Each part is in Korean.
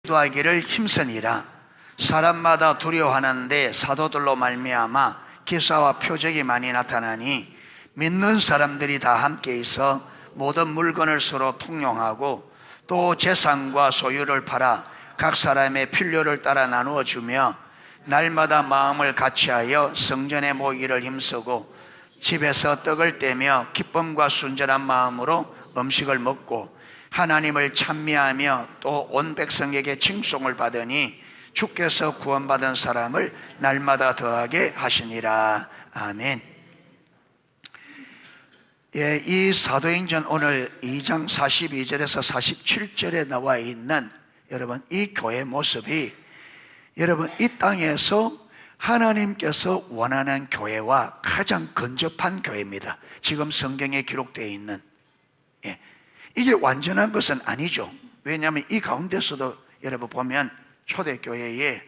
기도하기를 힘쓰니라. 사람마다 두려워하는데 사도들로 말미암아 기사와 표적이 많이 나타나니 믿는 사람들이 다 함께 있어 모든 물건을 서로 통용하고 또 재산과 소유를 팔아 각 사람의 필요를 따라 나누어 주며 날마다 마음을 같이하여 성전에 모이기를 힘쓰고 집에서 떡을 떼며 기쁨과 순전한 마음으로 음식을 먹고 하나님을 찬미하며 또 온 백성에게 칭송을 받으니 주께서 구원받은 사람을 날마다 더하게 하시니라. 아멘. 예, 이 사도행전 오늘 2장 42절에서 47절에 나와 있는 여러분 이 교회 모습이 여러분 이 땅에서 하나님께서 원하는 교회와 가장 근접한 교회입니다. 지금 성경에 기록되어 있는 이게 완전한 것은 아니죠. 왜냐하면 이 가운데서도 여러분 보면 초대교회에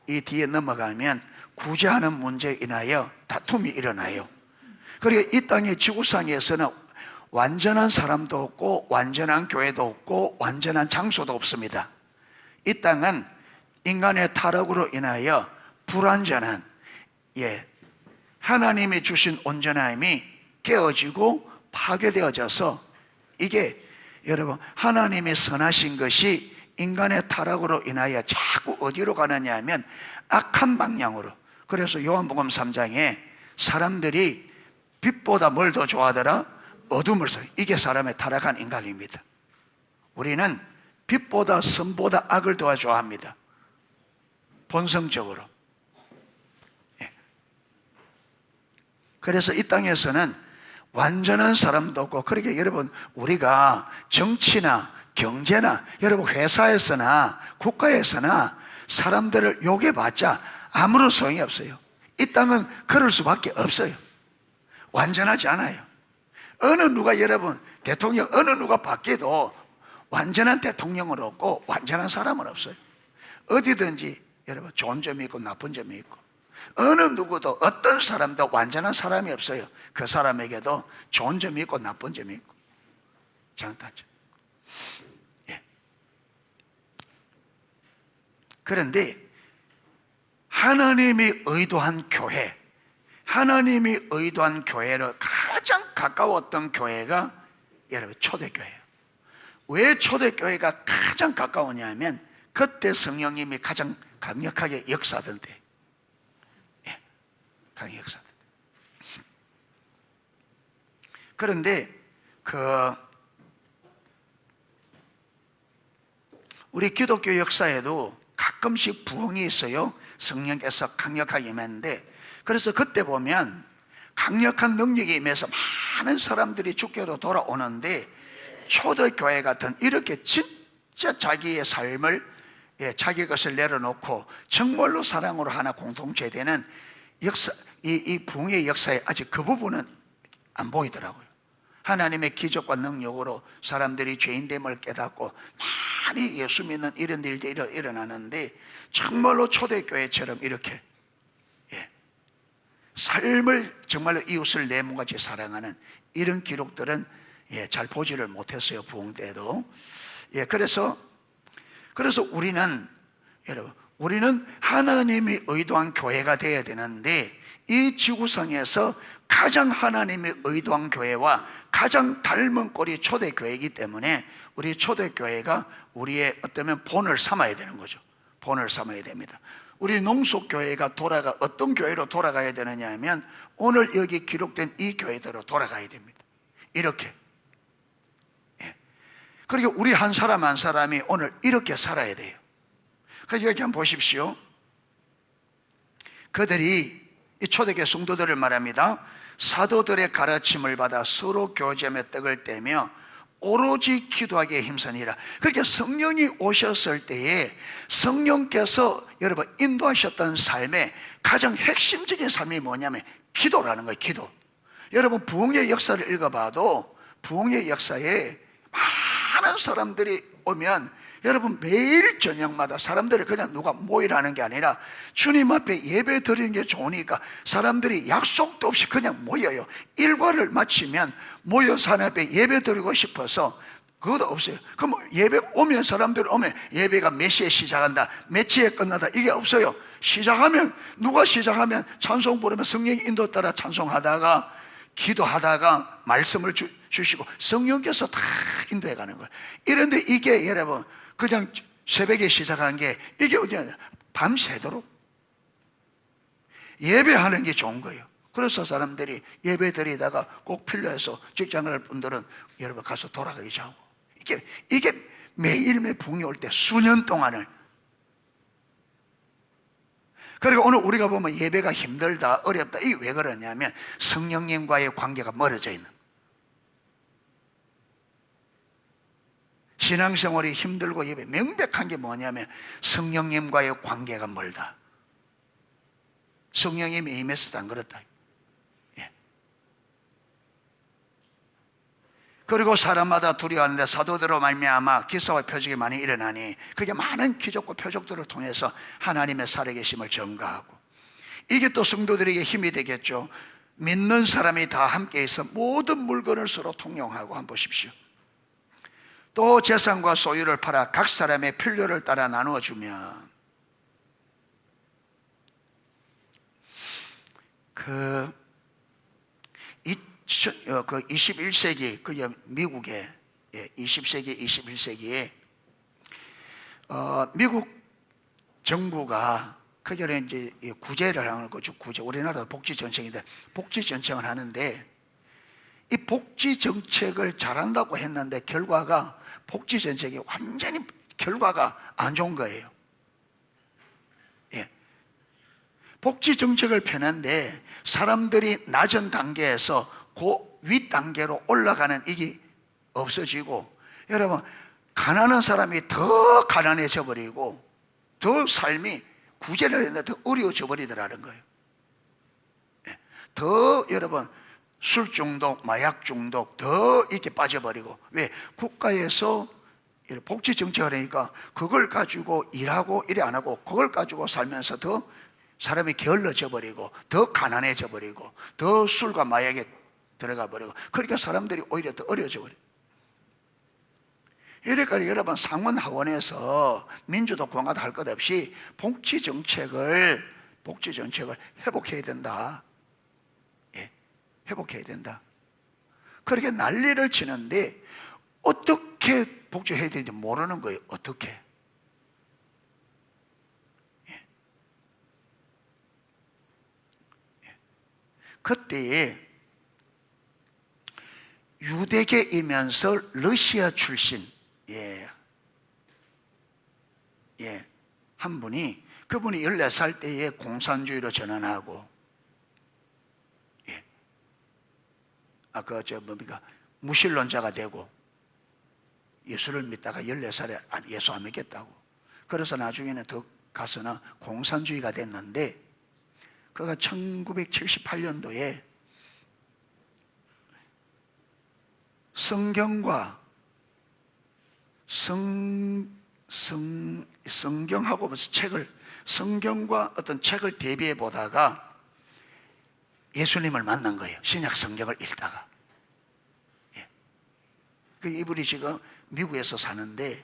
이 뒤에 넘어가면 구제하는 문제에 인하여 다툼이 일어나요. 그리고 이 땅의 지구상에서는 완전한 사람도 없고 완전한 교회도 없고 완전한 장소도 없습니다. 이 땅은 인간의 타락으로 인하여 불완전한 하나님이 주신 온전함이 깨어지고 파괴되어져서 이게 여러분 하나님이 선하신 것이 인간의 타락으로 인하여 자꾸 어디로 가느냐 하면 악한 방향으로. 그래서 요한복음 3장에 사람들이 빛보다 뭘 더 좋아하더라? 어둠을 써. 이게 사람의 타락한 인간입니다. 우리는 빛보다 선보다 악을 더 좋아합니다. 본성적으로. 그래서 이 땅에서는 완전한 사람도 없고, 그러게 여러분 우리가 정치나 경제나 여러분 회사에서나 국가에서나 사람들을 욕해봤자 아무런 소용이 없어요. 이 땅은 그럴 수밖에 없어요. 완전하지 않아요. 어느 누가 여러분 대통령 어느 누가 바뀌어도 완전한 대통령은 없고 완전한 사람은 없어요. 어디든지 여러분 좋은 점이 있고 나쁜 점이 있고, 어느 누구도 어떤 사람도 완전한 사람이 없어요. 그 사람에게도 좋은 점이 있고 나쁜 점이 있고 장단점. 그런데 하나님이 의도한 교회, 하나님이 의도한 교회로 가장 가까웠던 교회가 여러분 초대교회예요. 왜 초대교회가 가장 가까우냐면 그때 성령님이 가장 강력하게 역사하던 때. 역사다. 그런데 우리 기독교 역사에도 가끔씩 부흥이 있어요. 성령께서 강력하게 임했는데, 그래서 그때 보면 강력한 능력이 임해서 많은 사람들이 주께로 돌아오는데, 초대교회 같은 이렇게 진짜 자기의 삶을 자기 것을 내려놓고 정말로 사랑으로 하나 공동체 되는 역사, 이 부흥의 역사에 아직 그 부분은 안 보이더라고요. 하나님의 기적과 능력으로 사람들이 죄인됨을 깨닫고 많이 예수 믿는 이런 일들이 일어나는데, 정말로 초대교회처럼 이렇게 삶을 정말로 이웃을 내 몸같이 사랑하는 이런 기록들은 잘 보지를 못했어요. 부흥 때도. 그래서 우리는 여러분 우리는 하나님이 의도한 교회가 되어야 되는데, 이 지구상에서 가장 하나님이 의도한 교회와 가장 닮은 꼴이 초대교회이기 때문에 우리 초대교회가 우리의 어쩌면 본을 삼아야 되는 거죠. 본을 삼아야 됩니다. 우리 농속교회가 어떤 교회로 돌아가야 되느냐 하면 오늘 여기 기록된 이 교회대로 돌아가야 됩니다. 이렇게. 그리고 우리 한 사람 한 사람이 오늘 이렇게 살아야 돼요. 그래서 여기 한번 보십시오. 그들이 이 초대교회 성도들을 말합니다. 사도들의 가르침을 받아 서로 교제하며 떡을 떼며 오로지 기도하기에 힘쓰니라. 그렇게 성령이 오셨을 때에 성령께서 여러분 인도하셨던 삶의 가장 핵심적인 삶이 뭐냐면 기도라는 거예요. 기도. 여러분 부흥의 역사를 읽어봐도 부흥의 역사에 많은 사람들이 오면 여러분 매일 저녁마다 사람들이 그냥 누가 모이라는 게 아니라 주님 앞에 예배 드리는 게 좋으니까 사람들이 약속도 없이 그냥 모여요. 일과를 마치면 모여서 하나님 앞에 예배 드리고 싶어서 그것도 없어요. 그럼 예배 오면, 사람들 오면 예배가 몇 시에 시작한다, 몇 시에 끝나다, 이게 없어요. 시작하면, 누가 시작하면 찬송 부르면 성령 인도 따라 찬송하다가 기도하다가 말씀을 주시고 성령께서 다 인도해 가는 거예요. 이런데 이게 여러분 그냥 새벽에 시작한 게 이게 어디냐, 밤새도록 예배하는 게 좋은 거예요. 그래서 사람들이 예배 드리다가 꼭 필요해서 직장 갈 분들은 여러분 가서 돌아가기도 하고, 이게 매일매일 붕이 올 때 수년 동안을. 그리고 오늘 우리가 보면 예배가 힘들다, 어렵다, 이게 왜 그러냐면 성령님과의 관계가 멀어져 있는, 신앙생활이 힘들고 예배 명백한 게 뭐냐면 성령님과의 관계가 멀다. 성령님이 임했어도 안 그렇다. 예. 그리고 사람마다 두려워하는데 사도들로 말미암아 기사와 표적이 많이 일어나니 그게 많은 기적과 표적들을 통해서 하나님의 살아계심을 증거하고, 이게 또 성도들에게 힘이 되겠죠. 믿는 사람이 다 함께 있어 모든 물건을 서로 통용하고. 한번 보십시오. 또 재산과 소유를 팔아 각 사람의 필요를 따라 나누어 주면, 그 21세기 그 미국에 20세기 21세기에 미국 정부가 그전에 이제 구제를 하는 거죠. 구제, 우리나라도 복지 정책인데 복지 정책을 하는데, 이 복지 정책을 잘한다고 했는데 결과가, 복지 정책이 완전히 결과가 안 좋은 거예요. 예. 복지 정책을 펴는데 사람들이 낮은 단계에서 윗 단계로 올라가는 이게 없어지고, 여러분 가난한 사람이 더 가난해져 버리고 더 삶이 구제를 했는데 더 어려워져 버리더라는 거예요. 예. 더 여러분 술 중독, 마약 중독 더 이렇게 빠져버리고. 왜? 국가에서 복지 정책을 하니까 그걸 가지고 일하고 이래 안 하고 그걸 가지고 살면서 더 사람이 게을러져 버리고 더 가난해져 버리고 더 술과 마약에 들어가 버리고, 그러니까 사람들이 오히려 더 어려워져 버려요. 이래까지 여러분 상원 하원에서 민주도 공화도 할 것 없이 복지 정책을 회복해야 된다. 예, 회복해야 된다. 그렇게 난리를 치는데 어떻게 복지해야 되는지 모르는 거예요. 어떻게? 예. 예. 그때에 유대계이면서 러시아 출신 한 분이, 그분이 14살 때에 공산주의로 전환하고, 무신론자가 되고 예수를 믿다가 14살에 예수 안 믿겠다고, 그래서 나중에는 더 가서는 공산주의가 됐는데, 그가 1978년도에 성경과 성경하고 무슨 성경과 어떤 책을 대비해 보다가 예수님을 만난 거예요. 신약 성경을 읽다가. 예. 이분이 지금 미국에서 사는데,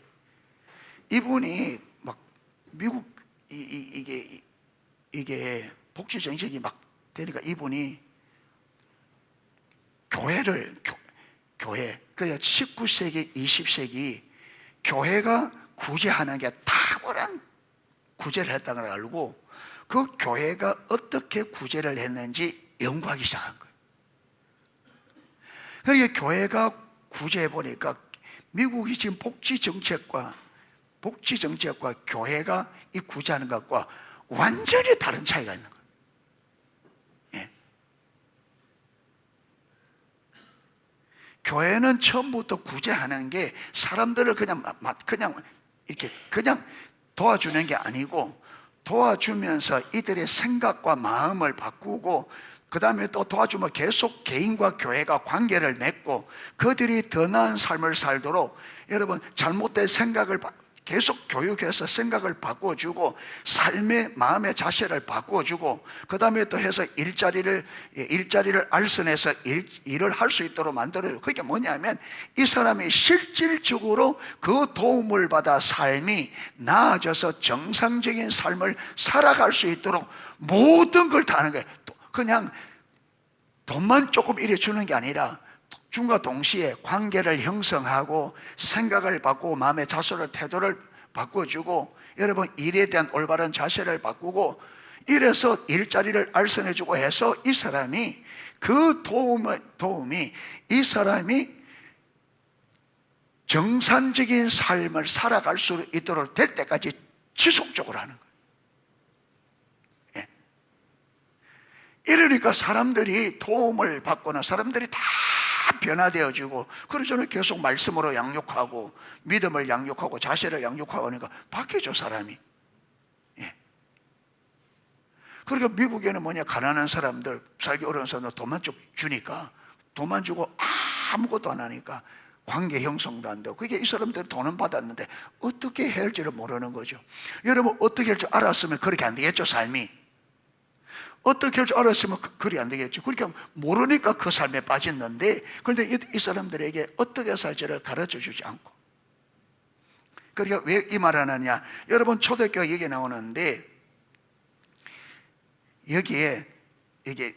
이분이 막 미국 이게 복지 정책이 막 되니까 이분이 교회, 그러니까 19세기, 20세기 교회가 구제하는 게 탁월한 구제를 했다는 걸 알고 그 교회가 어떻게 구제를 했는지 연구하기 시작한 거예요. 그러니까 교회가 구제해 보니까 미국이 지금 복지 정책과 교회가 이 구제하는 것과 완전히 다른 차이가 있는 거예요. 예. 교회는 처음부터 구제하는 게 사람들을 그냥 이렇게 그냥 도와주는 게 아니고, 도와주면서 이들의 생각과 마음을 바꾸고, 그 다음에 또 도와주면 계속 개인과 교회가 관계를 맺고 그들이 더 나은 삶을 살도록, 여러분 잘못된 생각을 계속 교육해서 생각을 바꿔주고 삶의 마음의 자세를 바꿔주고 그 다음에 또 해서 일자리를 알선해서 일을 할 수 있도록 만들어요. 그게 뭐냐면 이 사람이 실질적으로 그 도움을 받아 삶이 나아져서 정상적인 삶을 살아갈 수 있도록 모든 걸 다 하는 거예요. 그냥 돈만 조금 이래 주는 게 아니라 줌과 동시에 관계를 형성하고 생각을 바꾸고 마음의 자세를 태도를 바꿔주고 여러분 일에 대한 올바른 자세를 바꾸고 이래서 일자리를 알선해주고 해서 이 사람이 그 도움이 이 사람이 정상적인 삶을 살아갈 수 있도록 될 때까지 지속적으로 하는 거예요. 예. 이러니까 사람들이 도움을 받거나 사람들이 다 변화되어지고 그러저는 계속 말씀으로 양육하고 믿음을 양육하고 자세를 양육하고 하니까 바뀌죠 사람이. 예. 그러니까 미국에는 뭐냐 가난한 사람들 살기 어려운 사람들 돈만 쭉 주니까 돈만 주고 아무것도 안 하니까 관계 형성도 안 되고 그게 이 사람들이 돈은 받았는데 어떻게 해야 할지를 모르는 거죠. 여러분 어떻게 할 줄 알았으면 그렇게 안 되겠죠 삶이. 어떻게 할 줄 알았으면 그리 안 되겠죠. 그러니까 모르니까 그 삶에 빠졌는데 그런데 이 사람들에게 어떻게 살지를 가르쳐 주지 않고 그러니까 왜 이 말을 하느냐. 여러분 초대교회 얘기 나오는데 여기에 이게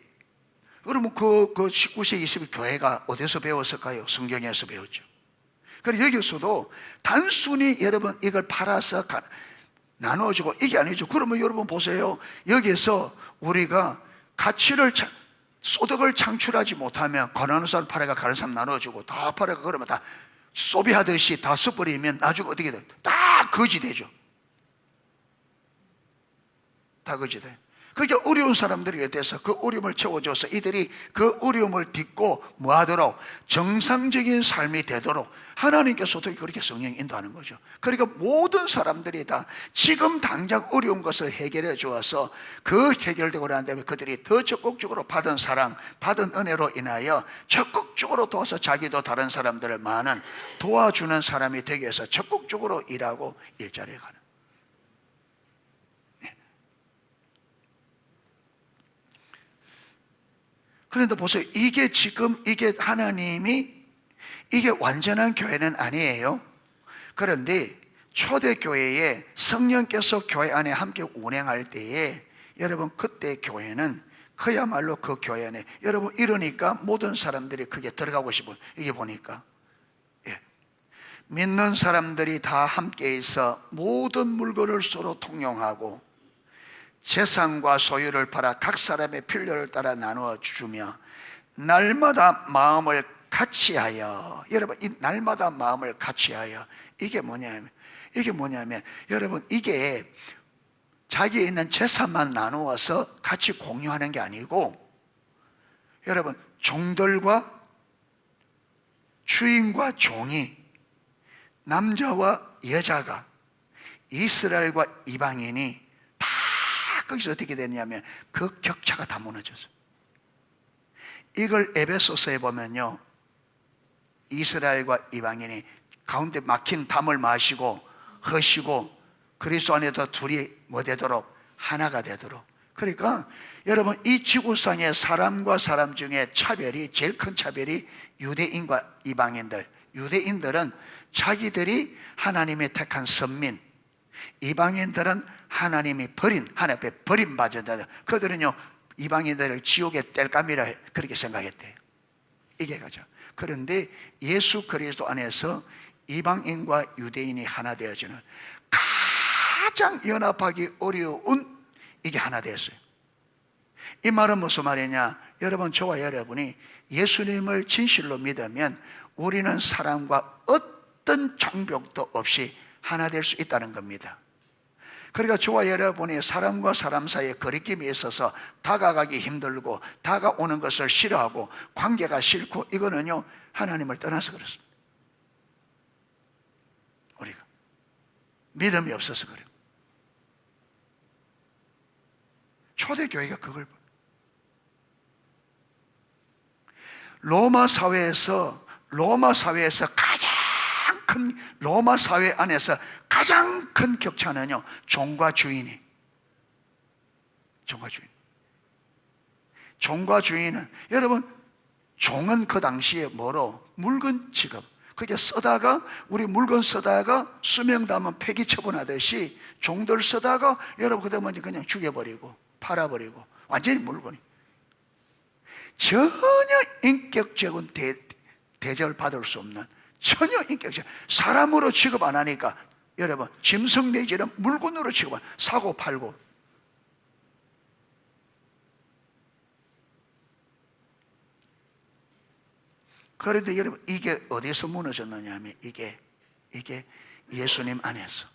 여러분 그 19세 20세 교회가 어디서 배웠을까요? 성경에서 배웠죠. 그리고 여기서도 단순히 여러분 이걸 팔아서 나눠주고 이게 아니죠. 그러면 여러분 보세요. 여기서 우리가 소득을 창출하지 못하면 가난한 사람 팔아가 가난한 사람 나눠주고 다 팔아가 그러면 다 소비하듯이 다 써버리면 나중에 어떻게 돼? 다 거지 되죠. 다 거지 돼. 그러니까 어려운 사람들에 대해서 그 어려움을 채워줘서 이들이 그 어려움을 딛고 뭐하도록 정상적인 삶이 되도록 하나님께서도 그렇게 성령 인도하는 거죠. 그러니까 모든 사람들이 다 지금 당장 어려운 것을 해결해 주어서 그 해결되고 난 다음에 그들이 더 적극적으로 받은 사랑, 받은 은혜로 인하여 적극적으로 도와서 자기도 다른 사람들을 많은 도와주는 사람이 되기 위해서 적극적으로 일하고 일자리에 가는. 그런데 보세요. 이게 하나님이 이게 완전한 교회는 아니에요. 그런데 초대교회에 성령께서 교회 안에 함께 운행할 때에 여러분 그때 교회는 그야말로 그 교회 안에 여러분 이러니까 모든 사람들이 그게 들어가고 싶어요. 이게 보니까 믿는 사람들이 다 함께 있어 모든 물건을 서로 통용하고 재산과 소유를 팔아 각 사람의 필요를 따라 나누어 주며 날마다 마음을 같이하여 여러분 이 날마다 마음을 같이하여 이게 뭐냐면 여러분 이게 자기에 있는 재산만 나누어서 같이 공유하는 게 아니고 여러분 종들과 주인과 종이 남자와 여자가 이스라엘과 이방인이 거기서 어떻게 됐냐면 그 격차가 다 무너졌어요. 이걸 에베소서에 보면요 이스라엘과 이방인이 가운데 막힌 담을 마시고 허시고 그리스도 안에서 둘이 뭐 되도록 하나가 되도록. 그러니까 여러분 이 지구상의 사람과 사람 중에 제일 큰 차별이 유대인과 이방인들. 유대인들은 자기들이 하나님의 택한 선민, 이방인들은 하나님이 하나님 앞에 버림받은 자들. 그들은요 이방인들을 지옥의 땔감이라 그렇게 생각했대요. 이게 가죠. 그런데 예수 그리스도 안에서 이방인과 유대인이 하나 되어지는 가장 연합하기 어려운 이게 하나 되었어요. 이 말은 무슨 말이냐. 여러분 저와 여러분이 예수님을 진실로 믿으면 우리는 사람과 어떤 장벽도 없이 하나 될 수 있다는 겁니다. 그러니까 저와 여러분이 사람과 사람 사이에 거리낌이 있어서 다가가기 힘들고 다가오는 것을 싫어하고 관계가 싫고 이거는요 하나님을 떠나서 그렇습니다. 우리가 믿음이 없어서 그래요. 초대교회가 그걸 봐요. 로마 사회에서 가장 큰 로마 사회 안에서 가장 큰 격차는요, 종과 주인이. 종과 주인은, 여러분, 종은 그 당시에 뭐로? 물건 취급. 그게 쓰다가, 우리 물건 쓰다가 수명 다하면 폐기 처분하듯이 종들 쓰다가 여러분 그다음에 그냥 죽여버리고 팔아버리고 완전히 물건이. 전혀 인격적인 대접을 받을 수 없는, 전혀 인격적, 사람으로 취급 안 하니까 여러분 짐승 내지는 물건으로 취급하는, 사고 팔고. 그런데 여러분 이게 어디서 무너졌느냐 하면 이게 예수님 안에서.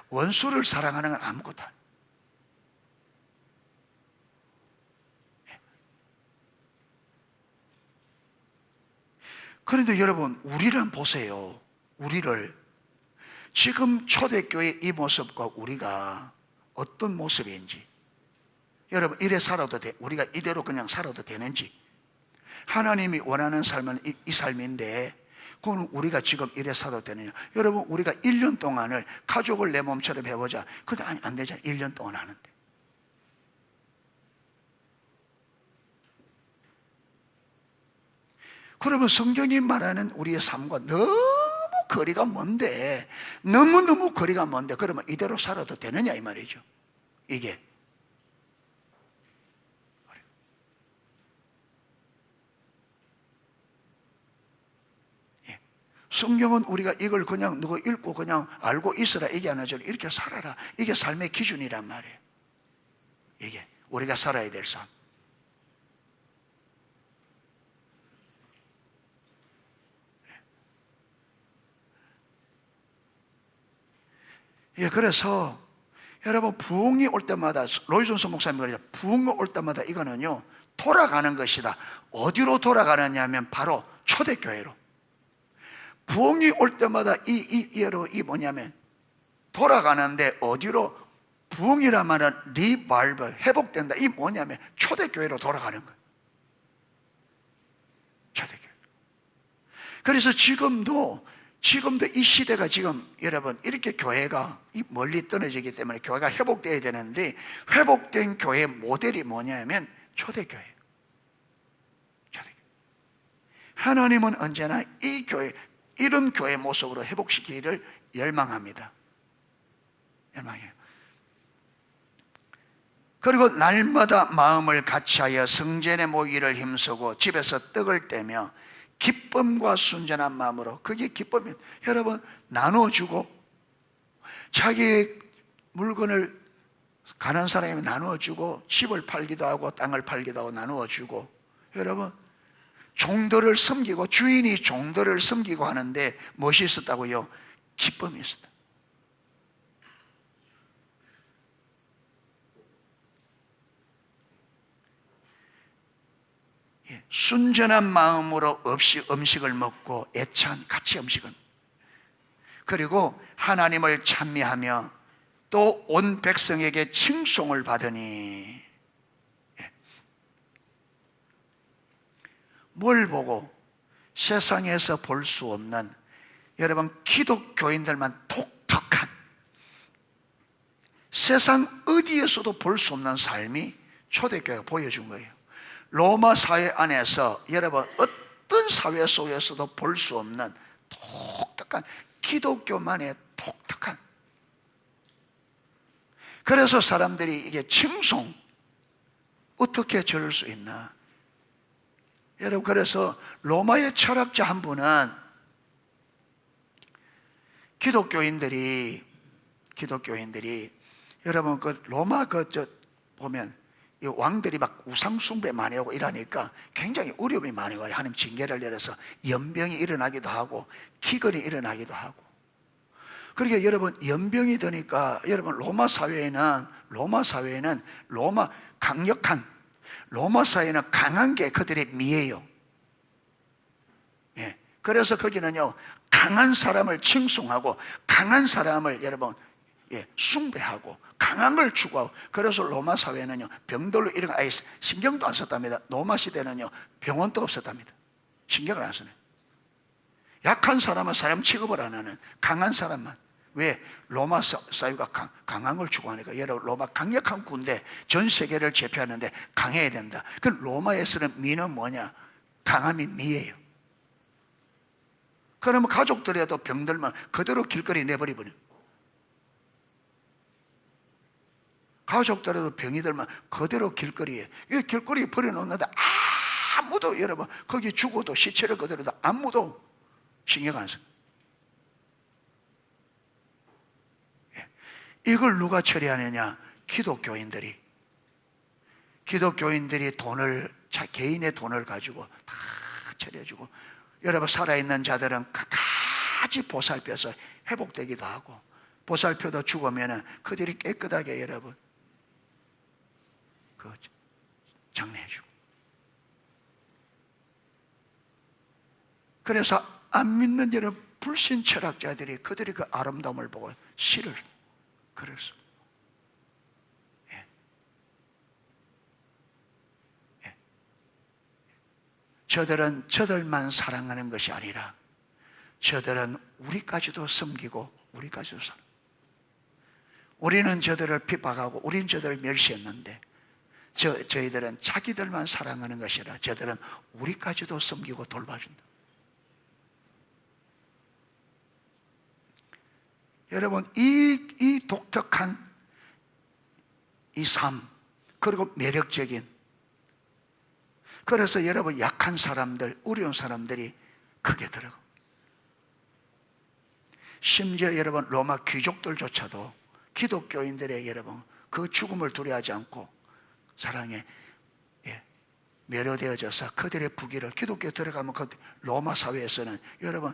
원수를 사랑하는 건 아무것도 아니에요. 그런데 여러분, 우리를 보세요. 우리를 지금 초대교회 이 모습과 우리가 어떤 모습인지, 여러분 이래 살아도 돼? 우리가 이대로 그냥 살아도 되는지, 하나님이 원하는 삶은 이 삶인데 그건 우리가 지금 이래 살아도 되느냐? 여러분 우리가 1년 동안을 가족을 내 몸처럼 해보자. 그런데 아니, 안 되잖아요. 1년 동안 하는데. 그러면 성경이 말하는 우리의 삶과 너무 거리가 먼데, 너무너무 거리가 먼데, 그러면 이대로 살아도 되느냐 이 말이죠. 이게 성경은 우리가 이걸 그냥 누구 읽고 그냥 알고 있어라 이게 아니죠. 이렇게 살아라. 이게 삶의 기준이란 말이에요. 이게 우리가 살아야 될 삶. 예, 그래서 여러분 부흥이 올 때마다, 로이존스 목사님이 그러죠. 부흥이 올 때마다 이거는요 돌아가는 것이다. 어디로 돌아가느냐 하면 바로 초대교회로. 부흥이 올 때마다 이 뭐냐면 돌아가는데 어디로? 부흥이란 말은 리발브, 회복된다. 이 뭐냐면 초대교회로 돌아가는 거예요. 초대교회. 그래서 지금도 이 시대가 지금 여러분 이렇게 교회가 멀리 떨어지기 때문에 교회가 회복되어야 되는데, 회복된 교회 모델이 뭐냐면 초대교회예요. 초대교회. 하나님은 언제나 이 교회, 이런 교회 모습으로 회복시키기를 열망합니다. 열망해요. 그리고 날마다 마음을 같이하여 성전에 모이기를 힘쓰고 집에서 떡을 떼며 기쁨과 순전한 마음으로. 그게 기쁨이, 여러분 나누어주고, 자기의 물건을 가난한 사람이 나누어주고, 집을 팔기도 하고 땅을 팔기도 하고 나누어주고, 여러분 종들을 섬기고, 주인이 종들을 섬기고 하는데 무엇이 있었다고요? 기쁨이 있었다. 순전한 마음으로 없이 음식을 먹고 애찬 같이 음식을, 그리고 하나님을 찬미하며 또 온 백성에게 칭송을 받으니. 뭘 보고? 세상에서 볼 수 없는, 여러분 기독교인들만 독특한, 세상 어디에서도 볼 수 없는 삶이 초대교회가 보여준 거예요. 로마 사회 안에서 여러분 어떤 사회 속에서도 볼 수 없는 독특한, 기독교만의 독특한. 그래서 사람들이 이게 칭송, 어떻게 저럴 수 있나? 여러분 그래서 로마의 철학자 한 분은 기독교인들이 여러분 그 로마 보면 이 왕들이 막 우상 숭배 많이 하고 이러니까 굉장히 어려움이 많이 와요. 하나님 징계를 내려서 연병이 일어나기도 하고 기근이 일어나기도 하고. 그러니까 여러분 연병이 되니까 여러분 로마 사회에는 로마 사회는 강한 게 그들의 미예요. 예. 그래서 거기는요 강한 사람을 칭송하고 강한 사람을 여러분 숭배하고 강한 걸 추구하고. 그래서 로마 사회는요 병들로 이런 거 아예 신경도 안 썼답니다. 로마 시대는요 병원도 없었답니다. 신경을 안 쓰네. 약한 사람은 사람 취급을 안 하는, 강한 사람만. 왜? 로마 사회가 강한 걸 추구하니까. 여러분, 로마 강력한 군대, 전 세계를 제패하는데 강해야 된다. 그 로마에서는 미는 뭐냐? 강함이 미예요. 그러면 가족들에도 병들면 그대로 길거리 내버려버려. 가족들에도 병이 들면 그대로 길거리에, 길거리에 버려놓는데 아무도, 여러분, 거기 죽어도 시체를 그대로도 아무도 신경 안 써. 이걸 누가 처리하느냐? 기독교인들이 돈을, 개인의 돈을 가지고 다 처리해주고, 여러분, 살아있는 자들은 끝까지 보살펴서 회복되기도 하고, 보살펴도 죽으면 그들이 깨끗하게, 여러분, 그 장례해주고. 그래서 안 믿는 여러분, 불신 철학자들이 그들이 그 아름다움을 보고 시를 그랬어. 저들은 저들만 사랑하는 것이 아니라 저들은 우리까지도 섬기고 우리까지도 살아. 우리는 저들을 핍박하고 우리는 저들을 멸시했는데 저희들은 자기들만 사랑하는 것이 아니라 저들은 우리까지도 섬기고 돌봐준다. 여러분, 이 독특한 이 삶, 그리고 매력적인, 그래서 여러분, 약한 사람들, 어려운 사람들이 크게 들어가. 심지어 여러분, 로마 귀족들조차도 기독교인들의, 여러분, 그 죽음을 두려워하지 않고 사랑에 매료되어져서 그들의 부귀를, 기독교에 들어가면 그 로마 사회에서는, 여러분,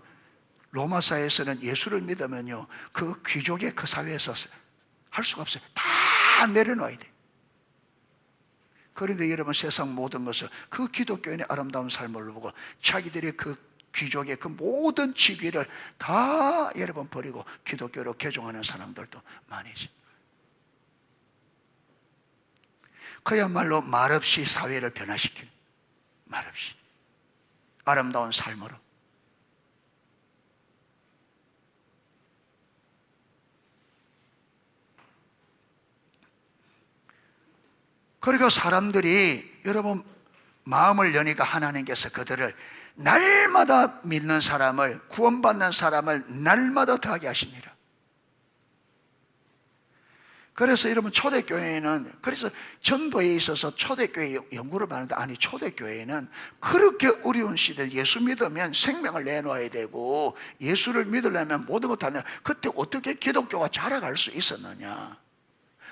로마 사회에서는 예수를 믿으면요, 그 귀족의 그 사회에서 할 수가 없어요. 다 내려놔야 돼. 그런데 여러분, 세상 모든 것을 그 기독교인의 아름다운 삶을 보고 자기들의 그 귀족의 그 모든 직위를 다, 여러분, 버리고 기독교로 개종하는 사람들도 많이 있어요. 그야말로 말없이 사회를 변화시키는, 말없이 아름다운 삶으로. 그러니까 사람들이, 여러분, 마음을 여니까 하나님께서 그들을 날마다 믿는 사람을, 구원받는 사람을 날마다 더하게 하십니다. 그래서 여러분, 초대교회는, 그래서 전도에 있어서 초대교회 연구를 하는데, 아니, 초대교회는 그렇게 어려운 시대에 예수 믿으면 생명을 내놓아야 되고, 예수를 믿으려면 모든 것 다 내놔. 그때 어떻게 기독교가 자라갈 수 있었느냐?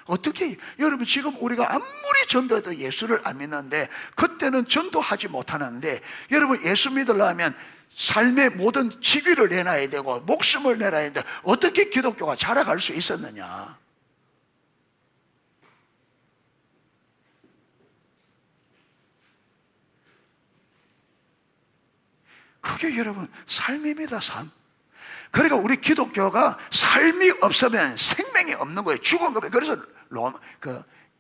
어떻게, 여러분, 지금 우리가 아무리 전도해도 예수를 안 믿는데, 그때는 전도하지 못하는데, 여러분, 예수 믿으려면 삶의 모든 직위를 내놔야 되고 목숨을 내놔야 되는데 어떻게 기독교가 자라갈 수 있었느냐? 그게 여러분 삶입니다. 삶. 그러니까 우리 기독교가 삶이 없으면 생명이 없는 거예요. 죽은 거예요. 그래서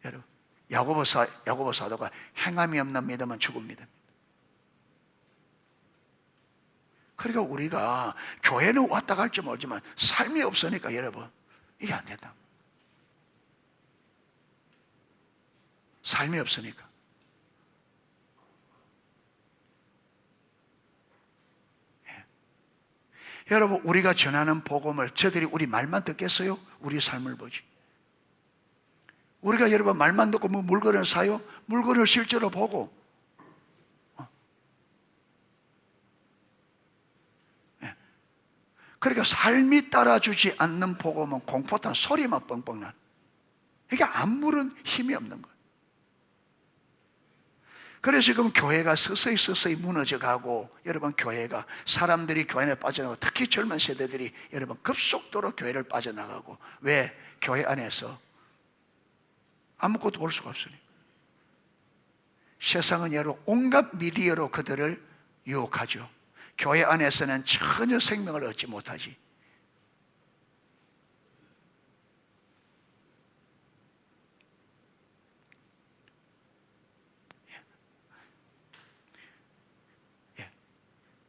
여러분, 야고보 사도가 행함이 없는 믿음은 죽은 믿음. 그러니까 우리가 교회는 왔다 갈지 모르지만 삶이 없으니까 여러분 이게 안 된다. 삶이 없으니까. 여러분, 우리가 전하는 복음을 저들이 우리 말만 듣겠어요? 우리 삶을 보지. 우리가 여러분 말만 듣고 뭐 물건을 사요? 물건을 실제로 보고. 그러니까 삶이 따라주지 않는 복음은 공포탄 소리만 뻥뻥 나. 이게 아무런 힘이 없는 거예요. 그래서 지금 교회가 서서히 무너져가고, 여러분, 교회가, 사람들이 교회 안에 빠져나가고, 특히 젊은 세대들이 여러분 급속도로 교회를 빠져나가고. 왜? 교회 안에서 아무것도 볼 수가 없으니까. 세상은 여러분 온갖 미디어로 그들을 유혹하죠. 교회 안에서는 전혀 생명을 얻지 못하지.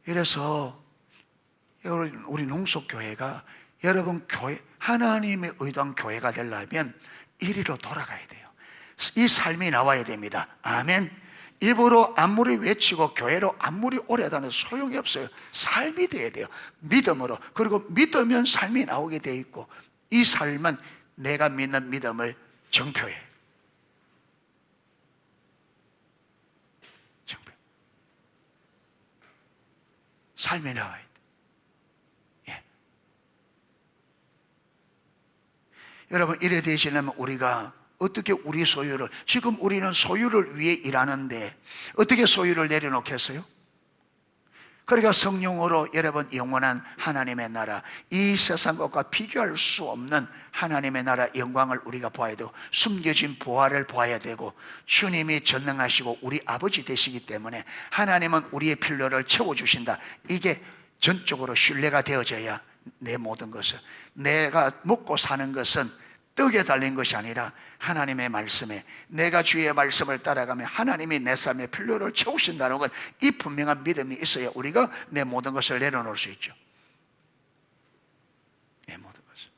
이래서 우리 농속교회가 여러분 교회, 하나님의 의도한 교회가 되려면 이리로 돌아가야 돼요. 이 삶이 나와야 됩니다. 아멘. 입으로 아무리 외치고 교회로 아무리 오래 다녀도 소용이 없어요. 삶이 돼야 돼요. 믿음으로. 그리고 믿으면 삶이 나오게 돼 있고, 이 삶은 내가 믿는 믿음을 정표해. 정표. 삶이 나와야 돼. 예. 여러분, 이래 되시려면 우리가 어떻게 우리 소유를, 지금 우리는 소유를 위해 일하는데 어떻게 소유를 내려놓겠어요? 그러니까 성령으로 여러분 영원한 하나님의 나라, 이 세상 것과 비교할 수 없는 하나님의 나라 영광을 우리가 보아야 되고, 숨겨진 보화를 보아야 되고, 주님이 전능하시고 우리 아버지 되시기 때문에 하나님은 우리의 필요를 채워주신다. 이게 전적으로 신뢰가 되어져야 내 모든 것을, 내가 먹고 사는 것은 떡에 달린 것이 아니라 하나님의 말씀에, 내가 주의 말씀을 따라가면 하나님이 내 삶의 필요를 채우신다는 것, 이 분명한 믿음이 있어야 우리가 내 모든 것을 내려놓을 수 있죠. 내 모든 것을.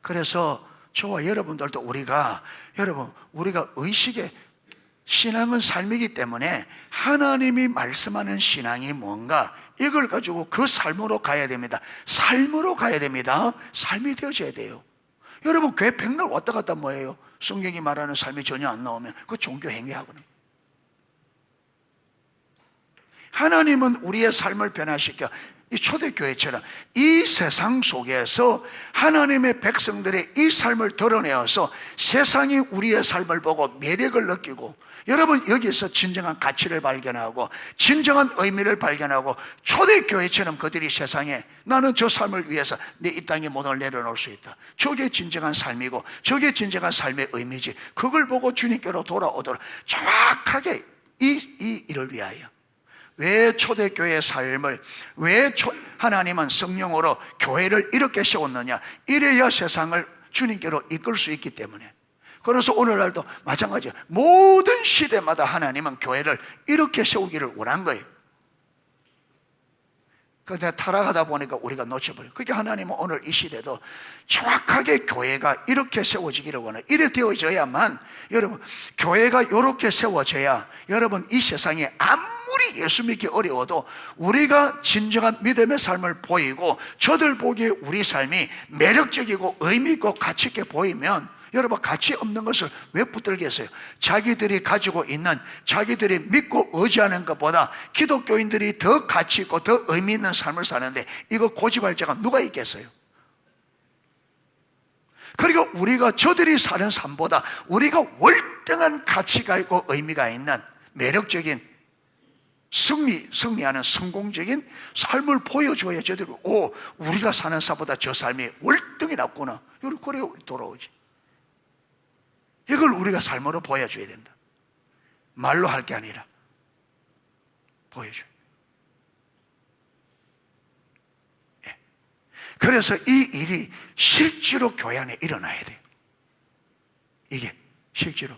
그래서 저와 여러분들도 우리가 의식에, 신앙은 삶이기 때문에 하나님이 말씀하는 신앙이 뭔가, 이걸 가지고 그 삶으로 가야 됩니다. 삶으로 가야 됩니다. 삶이 되어져야 돼요. 여러분, 교회 백날 왔다 갔다 뭐예요? 성경이 말하는 삶이 전혀 안 나오면 그 종교 행위하거든요. 하나님은 우리의 삶을 변화시켜, 이 초대교회처럼 이 세상 속에서 하나님의 백성들의 이 삶을 드러내어서 세상이 우리의 삶을 보고 매력을 느끼고, 여러분 여기서 진정한 가치를 발견하고 진정한 의미를 발견하고, 초대교회처럼 그들이 세상에 나는 저 삶을 위해서 내 이 땅에 모든 걸 내려놓을 수 있다, 저게 진정한 삶이고 저게 진정한 삶의 의미지, 그걸 보고 주님께로 돌아오도록 정확하게 이 일을 위하여, 왜 초대교회의 삶을, 하나님은 성령으로 교회를 이렇게 세웠느냐, 이래야 세상을 주님께로 이끌 수 있기 때문에. 그래서 오늘날도 마찬가지예요. 모든 시대마다 하나님은 교회를 이렇게 세우기를 원한 거예요. 그런데 타락하다 보니까 우리가 놓쳐버려요. 그러니까 하나님은 오늘 이 시대도 정확하게 교회가 이렇게 세워지기를 원해요. 이래 되어져야만, 여러분, 교회가 이렇게 세워져야 여러분 이 세상에 아무리 예수 믿기 어려워도 우리가 진정한 믿음의 삶을 보이고, 저들 보기에 우리 삶이 매력적이고 의미 있고 가치 있게 보이면, 여러분 가치 없는 것을 왜 붙들겠어요? 자기들이 가지고 있는, 자기들이 믿고 의지하는 것보다 기독교인들이 더 가치 있고 더 의미 있는 삶을 사는데 이거 고집할 자가 누가 있겠어요? 그리고 우리가 저들이 사는 삶보다 우리가 월등한 가치가 있고 의미가 있는 매력적인, 승리하는 성공적인 삶을 보여줘야 저들이 우리가 사는 삶보다 저 삶이 월등히 낫구나, 그래 돌아오지. 이걸 우리가 삶으로 보여줘야 된다. 말로 할 게 아니라 보여줘요. 예. 그래서 이 일이 실제로 교회 안에 일어나야 돼요. 이게 실제로.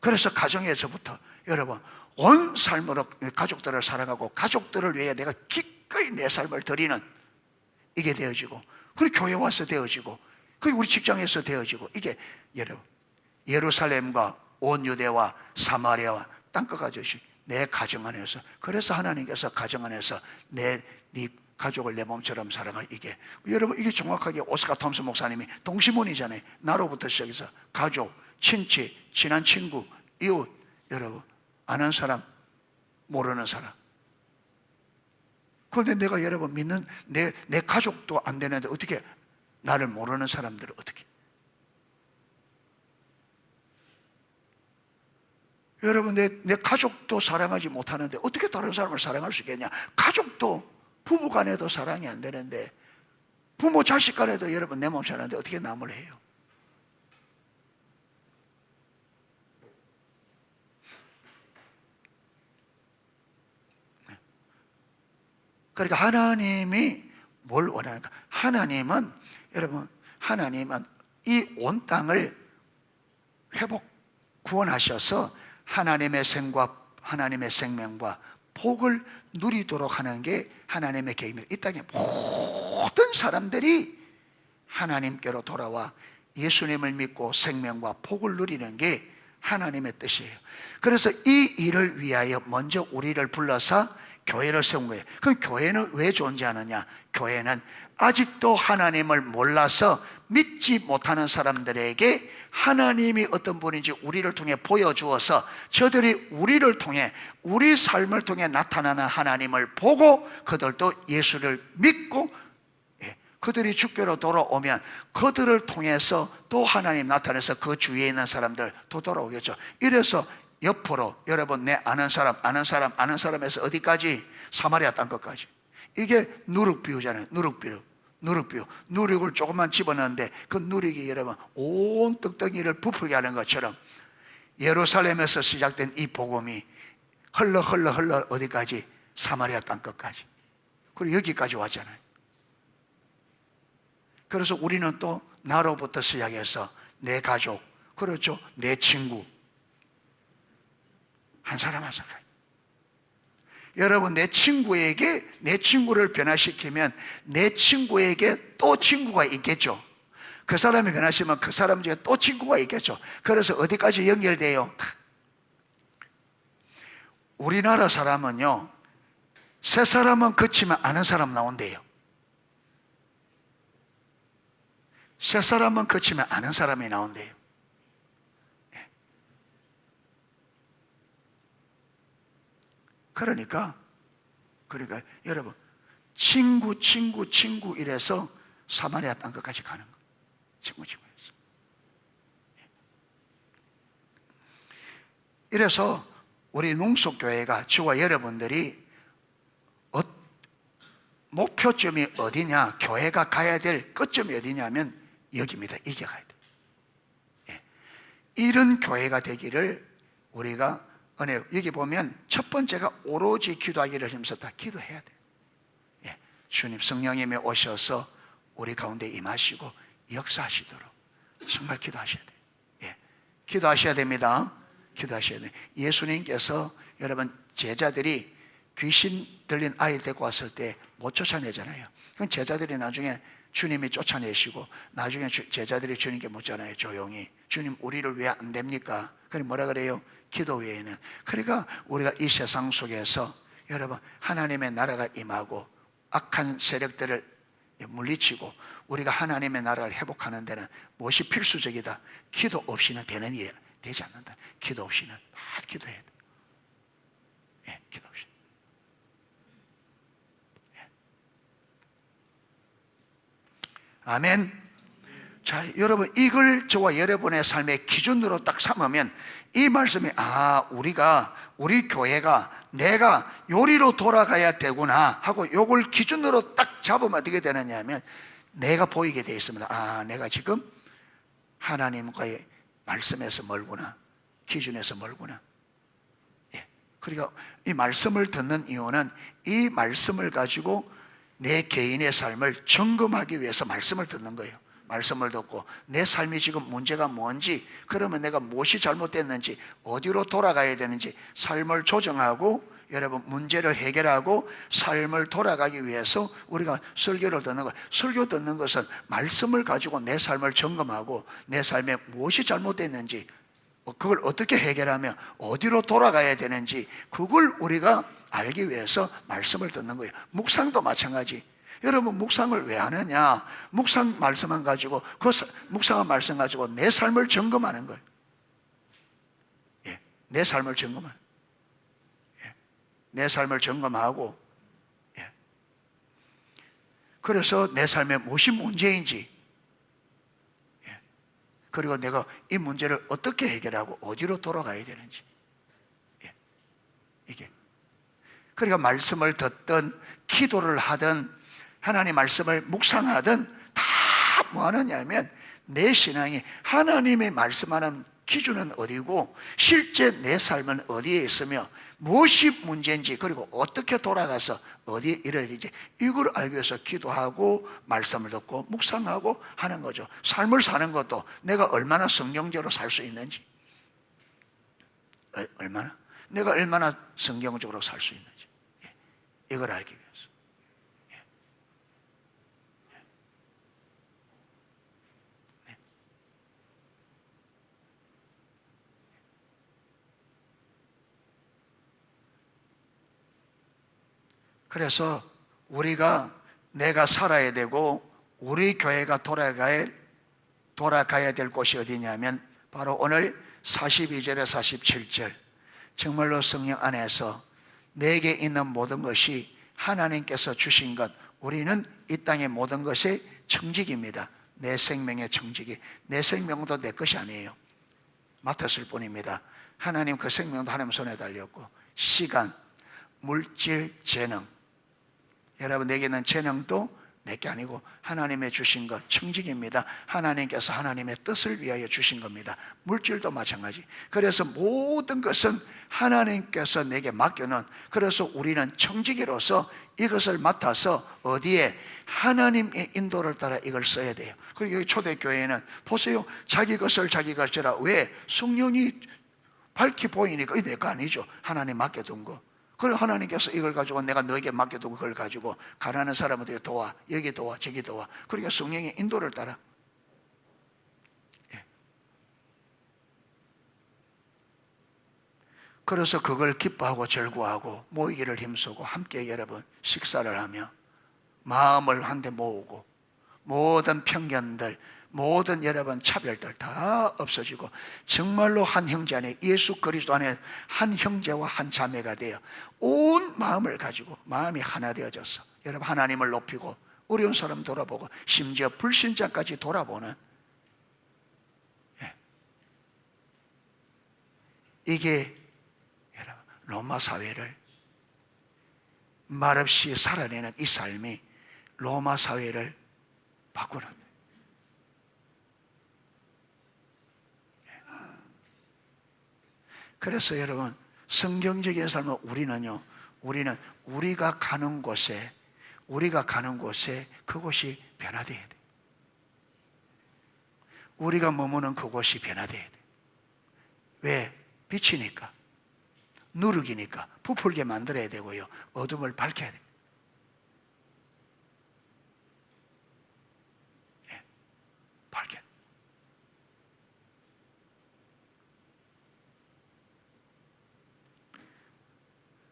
그래서 가정에서부터 여러분 온 삶으로 가족들을 사랑하고 가족들을 위해 내가 기꺼이 내 삶을 드리는, 이게 되어지고, 그리고 교회 와서 되어지고, 그리고 우리 직장에서 되어지고, 이게 여러분 예루살렘과 온 유대와 사마리아와 땅끝까지 내 가정 안에서, 그래서 하나님께서 가정 안에서 네 가족을 내 몸처럼 사랑할, 이게 여러분 이게 정확하게 오스카 톰슨 목사님이 동시문이잖아요. 나로부터 시작해서 가족, 친치, 친한 친구, 이웃, 여러분 아는 사람, 모르는 사람. 그런데 내가 여러분 믿는 내 가족도 안 되는데 어떻게 나를 모르는 사람들을 어떻게? 여러분 내 가족도 사랑하지 못하는데 어떻게 다른 사람을 사랑할 수 있겠냐? 가족도, 부부 간에도 사랑이 안 되는데, 부모 자식 간에도 여러분 내 몸 사는데 어떻게 남을 해요? 그러니까 하나님이 뭘 원하는가? 하나님은, 여러분, 하나님은 이 온 땅을 구원하셔서 하나님의 생명과 복을 누리도록 하는 게 하나님의 계획입니다. 이 땅의 모든 사람들이 하나님께로 돌아와 예수님을 믿고 생명과 복을 누리는 게 하나님의 뜻이에요. 그래서 이 일을 위하여 먼저 우리를 불러서 교회를 세운 거예요. 그럼 교회는 왜 존재하느냐? 교회는 아직도 하나님을 몰라서 믿지 못하는 사람들에게 하나님이 어떤 분인지 우리를 통해 보여주어서 저들이 우리를 통해, 우리 삶을 통해 나타나는 하나님을 보고 그들도 예수를 믿고, 그들이 주께로 돌아오면 그들을 통해서 또 하나님 나타나서 그 주위에 있는 사람들 또 돌아오겠죠. 이래서 옆으로 여러분, 내 아는 사람에서 어디까지? 사마리아 땅 끝까지. 이게 누룩비유잖아요. 누룩비유. 누룩을 조금만 집어넣는데 그 누룩이 여러분 온 떡덩이를 부풀게 하는 것처럼 예루살렘에서 시작된 이 복음이 흘러 어디까지? 사마리아 땅 끝까지. 그리고 여기까지 왔잖아요. 그래서 우리는 또 나로부터 시작해서 내 가족, 그렇죠, 내 친구, 한 사람 한 사람. 여러분, 내 친구를 변화시키면 내 친구에게 또 친구가 있겠죠. 그 사람이 변하시면 그 사람 중에 또 친구가 있겠죠. 그래서 어디까지 연결돼요? 우리나라 사람은요, 세 사람은 그치면 아는 사람 나온대요. 세 사람은 그치면 아는 사람이 나온대요. 그러니까 여러분, 친구 이래서 사마리아 땅 끝까지 가는 거예요. 친구에서. 이래서 우리 농속교회가, 저와 여러분들이 목표점이 어디냐, 교회가 가야 될 끝점이 어디냐면 여기입니다. 이게 가야 돼요. 이런 교회가 되기를 우리가 여기 보면 첫 번째가 오로지 기도하기를 힘썼다. 기도해야 돼요. 주님, 성령님이 오셔서 우리 가운데 임하시고 역사하시도록 정말 기도하셔야 돼요. 기도하셔야 됩니다. 기도하셔야 돼요. 예수님께서 여러분, 제자들이 귀신 들린 아이를 데리고 왔을 때 못 쫓아내잖아요. 그럼 제자들이 나중에 주님이 쫓아내시고 나중에 제자들이 주님께 묻잖아요. 조용히, 주님 우리를 왜 안 됩니까? 그래 뭐라 그래요? 기도 외에는. 그러니까 우리가 이 세상 속에서 여러분, 하나님의 나라가 임하고 악한 세력들을 물리치고 우리가 하나님의 나라를 회복하는 데는 무엇이 필수적이다? 기도 없이는 되는 일이 되지 않는다. 기도 없이는 다 기도해야 돼. 기도 없이. 아멘. 자, 여러분, 이걸 저와 여러분의 삶의 기준으로 딱 삼으면 이 말씀이, 우리 교회가 내가 요리로 돌아가야 되구나 하고 요걸 기준으로 딱 잡으면 어떻게 되느냐 하면 내가 보이게 되어 있습니다. 내가 지금 하나님과의 말씀에서 멀구나, 기준에서 멀구나. 그러니까 이 말씀을 듣는 이유는 이 말씀을 가지고 내 개인의 삶을 점검하기 위해서 말씀을 듣는 거예요. 말씀을 듣고 내 삶이 지금 문제가 뭔지, 그러면 내가 무엇이 잘못됐는지, 어디로 돌아가야 되는지 삶을 조정하고 여러분 문제를 해결하고 삶을 돌아가기 위해서 우리가 설교를 듣는 거예요. 설교 듣는 것은 말씀을 가지고 내 삶을 점검하고 내 삶에 무엇이 잘못됐는지, 그걸 어떻게 해결하며 어디로 돌아가야 되는지 그걸 우리가 알기 위해서 말씀을 듣는 거예요. 묵상도 마찬가지. 여러분, 묵상을 왜 하느냐? 묵상 말씀만 가지고, 묵상한 말씀 가지고 내 삶을 점검하는 거예요. 내 삶을 점검하는. 내 삶을 점검하고, 그래서 내 삶에 무엇이 문제인지, 그리고 내가 이 문제를 어떻게 해결하고 어디로 돌아가야 되는지. 이게. 그러니까 말씀을 듣든 기도를 하든 하나님 말씀을 묵상하든 다 뭐 하느냐 하면 내 신앙이 하나님의 말씀하는 기준은 어디고 실제 내 삶은 어디에 있으며 무엇이 문제인지 그리고 어떻게 돌아가서 어디에 이르야 되는지 이걸 알기 위해서 기도하고 말씀을 듣고 묵상하고 하는 거죠. 삶을 사는 것도 내가 얼마나 성경적으로 살 수 있는지, 내가 얼마나 성경적으로 살 수 있는지 이걸 알기 위해서. 그래서 내가 살아야 되고 우리 교회가 돌아가야 될 곳이 어디냐면 바로 오늘 42절에 47절, 정말로 성령 안에서 내게 있는 모든 것이 하나님께서 주신 것, 우리는 이 땅의 모든 것의 청직입니다. 내 생명의 청직이, 내 생명도 내 것이 아니에요. 맡았을 뿐입니다. 하나님 그 생명도 하나님 손에 달렸고, 시간, 물질, 재능, 여러분 내게는 재능도 내게 아니고 하나님의 주신 것, 청직입니다. 하나님께서 하나님의 뜻을 위하여 주신 겁니다. 물질도 마찬가지. 그래서 모든 것은 하나님께서 내게 맡겨놓은, 그래서 우리는 청지기로서 이것을 맡아서 어디에 하나님의 인도를 따라 이걸 써야 돼요. 그리고 여기 초대교회는 보세요, 자기 것을 자기가 지라. 왜? 성령이 밝히 보이니까 이게 내 거 아니죠. 하나님 맡겨둔 거. 그래 하나님께서 이걸 가지고 내가 너에게 맡겨두고 그걸 가지고 가난한 사람한테 도와, 여기 도와, 저기 도와. 그러니까 성령의 인도를 따라. 그래서 그걸 기뻐하고 절구하고 모이기를 힘쓰고 함께 여러분 식사를 하며 마음을 한데 모으고 모든 편견들, 모든 여러분 차별들 다 없어지고 정말로 한 형제 안에, 예수 그리스도 안에 한 형제와 한 자매가 되어 온 마음을 가지고 마음이 하나 되어져서 여러분 하나님을 높이고 어려운 사람 돌아보고 심지어 불신자까지 돌아보는, 이게 여러분 로마 사회를 말없이 살아내는 이 삶이 로마 사회를 바꾸는. 그래서 여러분 성경적인 삶은 우리는 우리가 가는 곳에 그곳이 변화되어야 돼. 우리가 머무는 그곳이 변화되어야 돼. 왜? 빛이니까, 누룩이니까 부풀게 만들어야 되고요, 어둠을 밝혀야 돼. 밝혀.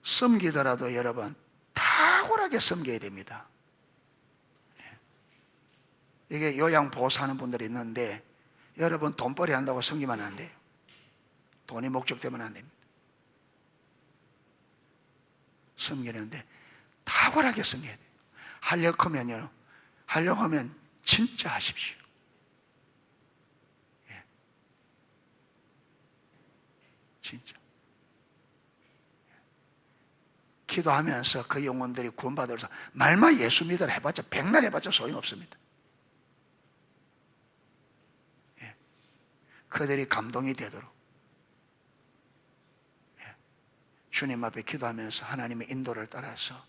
섬기더라도 여러분 탁월하게 섬겨야 됩니다. 이게 요양보호사하는 분들이 있는데 여러분 돈벌이 한다고 섬기면 안 돼요. 돈이 목적되면 안 됩니다. 섬기는데 탁월하게 섬겨야 돼요. 하려고 하면 진짜 하십시오. 진짜. 기도하면서 그 영혼들이 구원받아서 말만 예수 믿으라 해봤자 백날 해봤자 소용없습니다. 그들이 감동이 되도록 주님 앞에 기도하면서 하나님의 인도를 따라서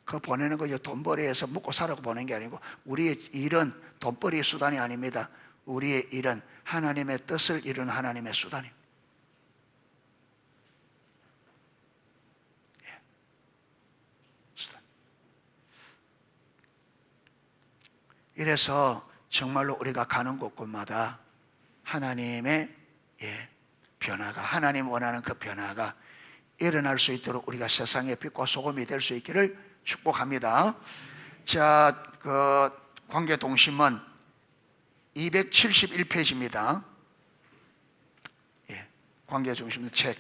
그 보내는 거 돈벌이해서 먹고 살라고 보낸 게 아니고, 우리의 일은 돈벌이의 수단이 아닙니다. 우리의 일은 하나님의 뜻을 이루는 하나님의 수단입니다. 수단. 이래서 정말로 우리가 가는 곳곳마다 하나님의 변화가, 하나님 원하는 그 변화가 일어날 수 있도록 우리가 세상의 빛과 소금이 될 수 있기를 축복합니다. 자, 그 관계동심은 271페이지입니다. 관계중심 책.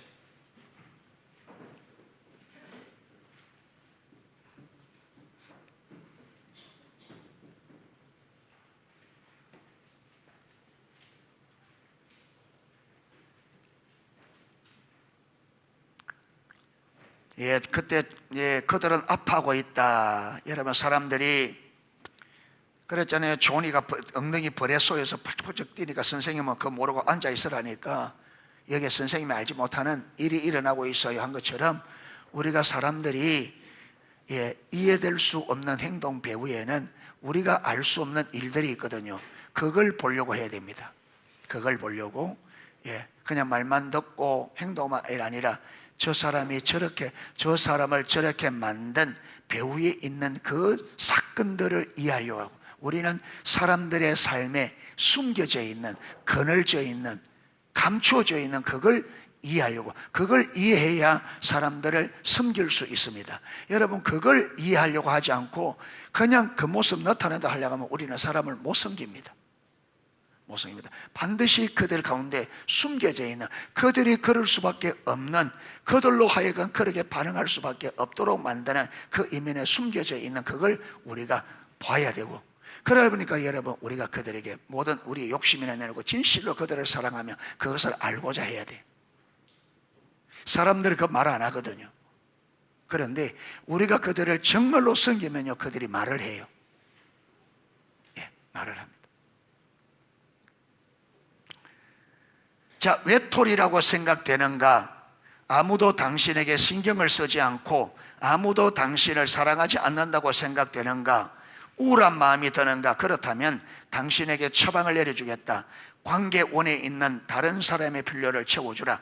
그때 그들은 아파하고 있다. 여러분 사람들이 그랬잖아요. 조니가 엉덩이 벌에 쏘여서 펄쩍펄쩍 뛰니까 선생님은 그거 모르고 앉아있으라니까 여기에 선생님이 알지 못하는 일이 일어나고 있어요 한 것처럼, 우리가 사람들이 이해될 수 없는 행동 배후에는 우리가 알 수 없는 일들이 있거든요. 그걸 보려고 해야 됩니다. 그걸 보려고, 그냥 말만 듣고 행동만 아니라 저 사람이 저렇게, 저 사람을 저렇게 만든 배후에 있는 그 사건들을 이해하려고 하고, 우리는 사람들의 삶에 숨겨져 있는, 그늘져 있는, 감추어져 있는 그걸 이해하려고, 그걸 이해해야 사람들을 섬길 수 있습니다. 여러분, 그걸 이해하려고 하지 않고 그냥 그 모습 나타낸다 하려고 하면 우리는 사람을 못 섬깁니다. 못 섬깁니다. 반드시 그들 가운데 숨겨져 있는, 그들이 그럴 수밖에 없는, 그들로 하여금 그렇게 반응할 수밖에 없도록 만드는 그 이면에 숨겨져 있는 그걸 우리가 봐야 되고, 그러다 보니까 여러분, 우리가 그들에게 모든 우리의 욕심이나 내놓고 진실로 그들을 사랑하며 그것을 알고자 해야 돼요. 사람들이 그 말 안 하거든요. 그런데 우리가 그들을 정말로 섬기면요, 그들이 말을 해요. 말을 합니다. 자, 외톨이라고 생각되는가? 아무도 당신에게 신경을 쓰지 않고 아무도 당신을 사랑하지 않는다고 생각되는가? 우울한 마음이 드는가? 그렇다면 당신에게 처방을 내려주겠다. 관계원에 있는 다른 사람의 필요를 채워주라.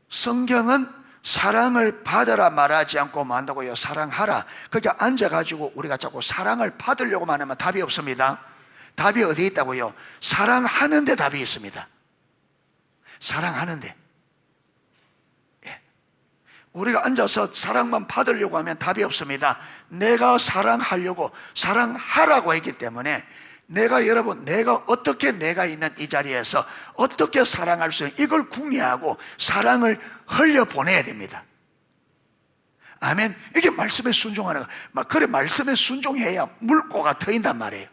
성경은 사랑을 받으라 말하지 않고 뭐 한다고요? 사랑하라. 거기 앉아가지고 우리가 자꾸 사랑을 받으려고만 하면 답이 없습니다. 답이 어디에 있다고요? 사랑하는데 답이 있습니다. 사랑하는데. 우리가 앉아서 사랑만 받으려고 하면 답이 없습니다. 내가 사랑하려고, 사랑하라고 했기 때문에 여러분, 내가 어떻게 내가 있는 이 자리에서 어떻게 사랑할 수 있는, 이걸 궁리하고 사랑을 흘려보내야 됩니다. 아멘. 이게 말씀에 순종하는 거. 그래, 말씀에 순종해야 물꼬가 트인단 말이에요.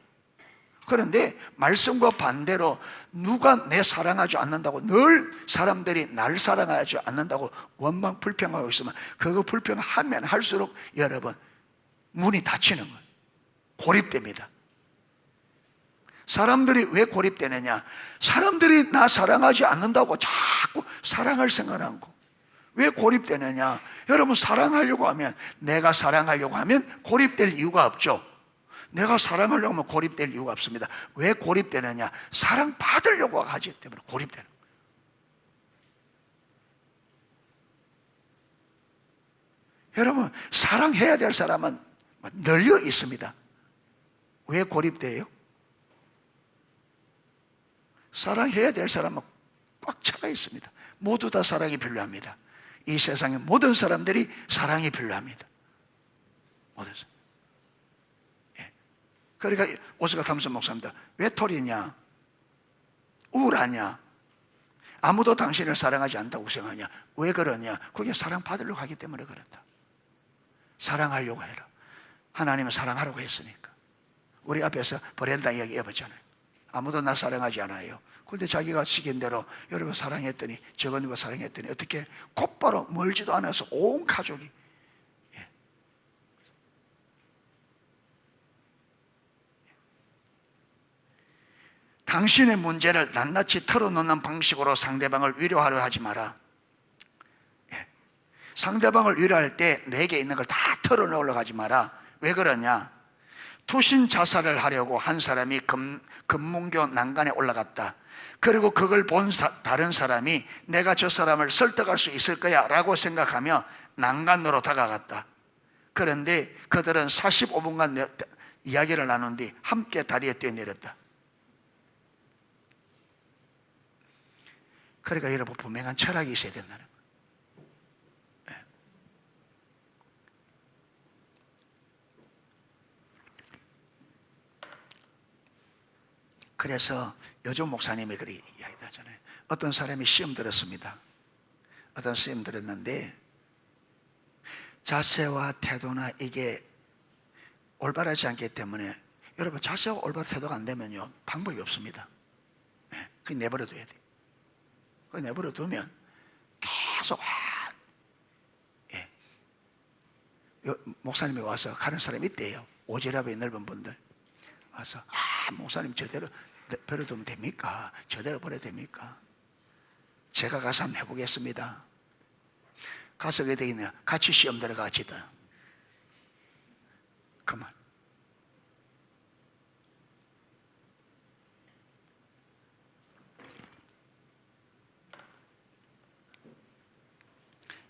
그런데 말씀과 반대로 누가 내 사랑하지 않는다고, 늘 사람들이 날 사랑하지 않는다고 원망 불평하고 있으면 그거 불평하면 할수록 여러분, 문이 닫히는 거예요. 고립됩니다. 사람들이 왜 고립되느냐? 사람들이 나 사랑하지 않는다고 자꾸 사랑할 생각하는 거. 왜 고립되느냐? 여러분, 사랑하려고 하면, 내가 사랑하려고 하면 고립될 이유가 없죠. 내가 사랑하려고 하면 고립될 이유가 없습니다. 왜 고립되느냐? 사랑받으려고 하기 때문에 고립되는 거예요. 여러분, 사랑해야 될 사람은 널려 있습니다. 왜 고립돼요? 사랑해야 될 사람은 꽉 차가 있습니다. 모두 다 사랑이 필요합니다. 이 세상의 모든 사람들이 사랑이 필요합니다. 모든 사람. 그러니까 오스카 탐슨 목사입니다. 외톨이냐? 우울하냐? 아무도 당신을 사랑하지 않다고 생각하냐? 왜 그러냐? 그게 사랑받으려고 하기 때문에 그렇다. 사랑하려고 해라. 하나님은 사랑하라고 했으니까. 우리 앞에서 브렌다 이야기 해봤잖아요. 아무도 나 사랑하지 않아요. 그런데 자기가 시킨 대로 여러분 사랑했더니, 저거는 사랑했더니 어떻게 곧바로 멀지도 않아서 온 가족이, 당신의 문제를 낱낱이 털어놓는 방식으로 상대방을 위로하려 하지 마라. 상대방을 위로할 때 내게 있는 걸 다 털어놓으려고 하지 마라. 왜 그러냐? 투신 자살을 하려고 한 사람이 금문교 난간에 올라갔다. 그리고 그걸 본 다른 사람이 내가 저 사람을 설득할 수 있을 거야 라고 생각하며 난간으로 다가갔다. 그런데 그들은 45분간 이야기를 나눈 뒤 함께 다리에 뛰어내렸다. 그러니까 여러분, 분명한 철학이 있어야 된다는 거예요. 그래서 요즘 목사님이 그렇게 이야기하잖아요. 어떤 사람이 시험 들었습니다. 어떤 시험 들었는데 자세와 태도나 이게 올바르지 않기 때문에, 여러분, 자세와 올바른 태도가 안 되면요, 방법이 없습니다. 그냥 내버려둬야 돼요. 그걸 내버려두면 계속 목사님이 와서 가는 사람이 있대요. 오지랖이 넓은 분들 와서 목사님 저대로 버려두면 됩니까? 저대로 버려도 됩니까? 제가 가서 한번 해보겠습니다. 가서 어디 있냐? 같이 시험 들어가지다. 그만.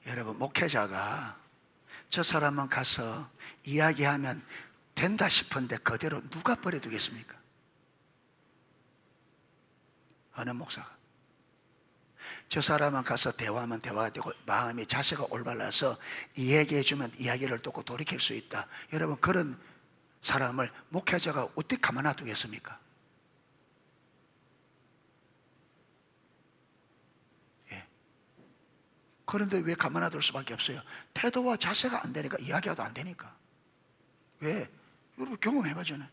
여러분, 목회자가 저 사람은 가서 이야기하면 된다 싶은데 그대로 누가 버려두겠습니까? 어느 목사가. 저 사람은 가서 대화하면 대화가 되고 마음이 자세가 올바라서 이야기해 주면 이야기를 듣고 돌이킬 수 있다. 여러분, 그런 사람을 목회자가 어떻게 가만 놔두겠습니까? 예. 그런데 왜 가만 놔둘 수밖에 없어요? 태도와 자세가 안 되니까, 이야기도 안 되니까. 왜? 여러분 경험해봐잖아요.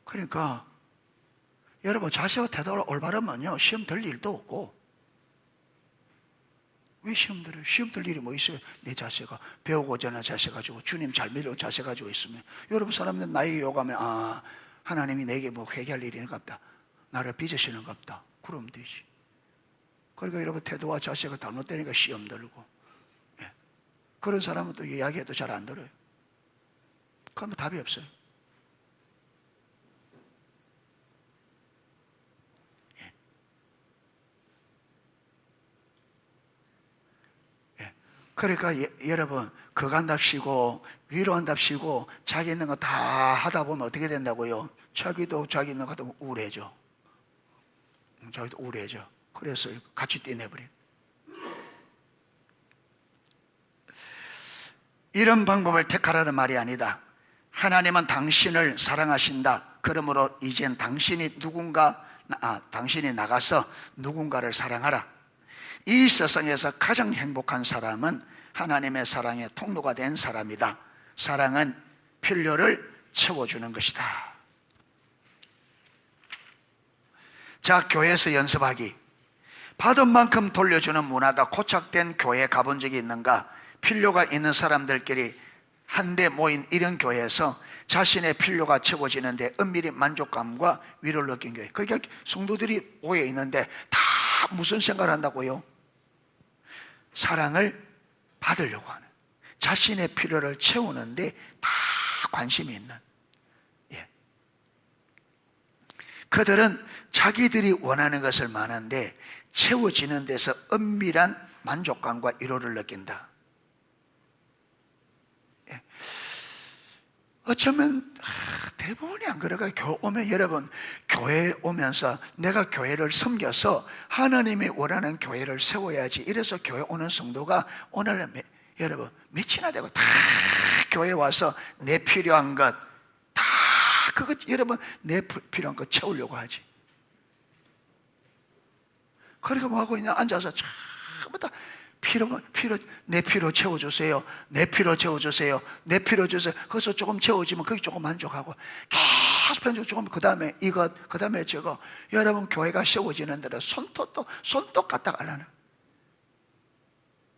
그러니까 여러분, 자세와 태도가 올바르면요 시험 들 일도 없고. 왜 시험 들어요? 시험 들 일이 뭐 있어요? 내 자세가 배우고자 하는 자세 가지고 주님 잘 믿으려고 자세 가지고 있으면. 여러분, 사람들 나에게 요구하면 하나님이 내게 뭐 회개할 일이 있는갑다, 나를 빚으시는갑다, 그러면 되지. 그러니까 여러분, 태도와 자세가 잘못되니까 시험 들고. 예. 그런 사람은 또 이야기해도 잘 안 들어요. 그러면 답이 없어요. 그러니까 여러분, 그거 한답시고 위로한답시고 자기 있는 거 다 하다 보면 어떻게 된다고요? 자기도 자기 있는 거 하다 보면 우울해져. 자기도 우울해져. 그래서 같이 떼내버려. 이런 방법을 택하라는 말이 아니다. 하나님은 당신을 사랑하신다. 그러므로 이젠 당신이 나가서 누군가를 사랑하라. 이 세상에서 가장 행복한 사람은 하나님의 사랑의 통로가 된 사람이다. 사랑은 필요를 채워주는 것이다. 자, 교회에서 연습하기. 받은 만큼 돌려주는 문화가 고착된 교회에 가본 적이 있는가? 필요가 있는 사람들끼리 한데 모인 이런 교회에서 자신의 필요가 채워지는데 은밀히 만족감과 위로를 느낀 교회. 그러니까 성도들이 모여 있는데 다 무슨 생각을 한다고요? 사랑을 받으려고 하는, 자신의 필요를 채우는데 다 관심이 있는. 예. 그들은 자기들이 원하는 것을 많은데 채워지는 데서 은밀한 만족감과 위로를 느낀다. 예. 어쩌면 대부분이 안 그래가. 오면 여러분, 교회 오면서 내가 교회를 섬겨서 하나님이 원하는 교회를 세워야지, 이래서 교회 오는 성도가 오늘 여러분 몇이나 되고 다 교회 와서 내 필요한 것 다 그거 여러분 내 필요한 것 채우려고 하지. 그러니까 뭐 하고 있냐? 앉아서 전부 다 내 필요 채워주세요. 내 필요 채워주세요. 내 필요 주세요. 거기서 조금 채워지면 거기 조금 만족하고 계속 편집 조금, 그 다음에 이것, 그 다음에 저거. 여러분, 교회가 세워지는 대로 손톱 갖다 가려는,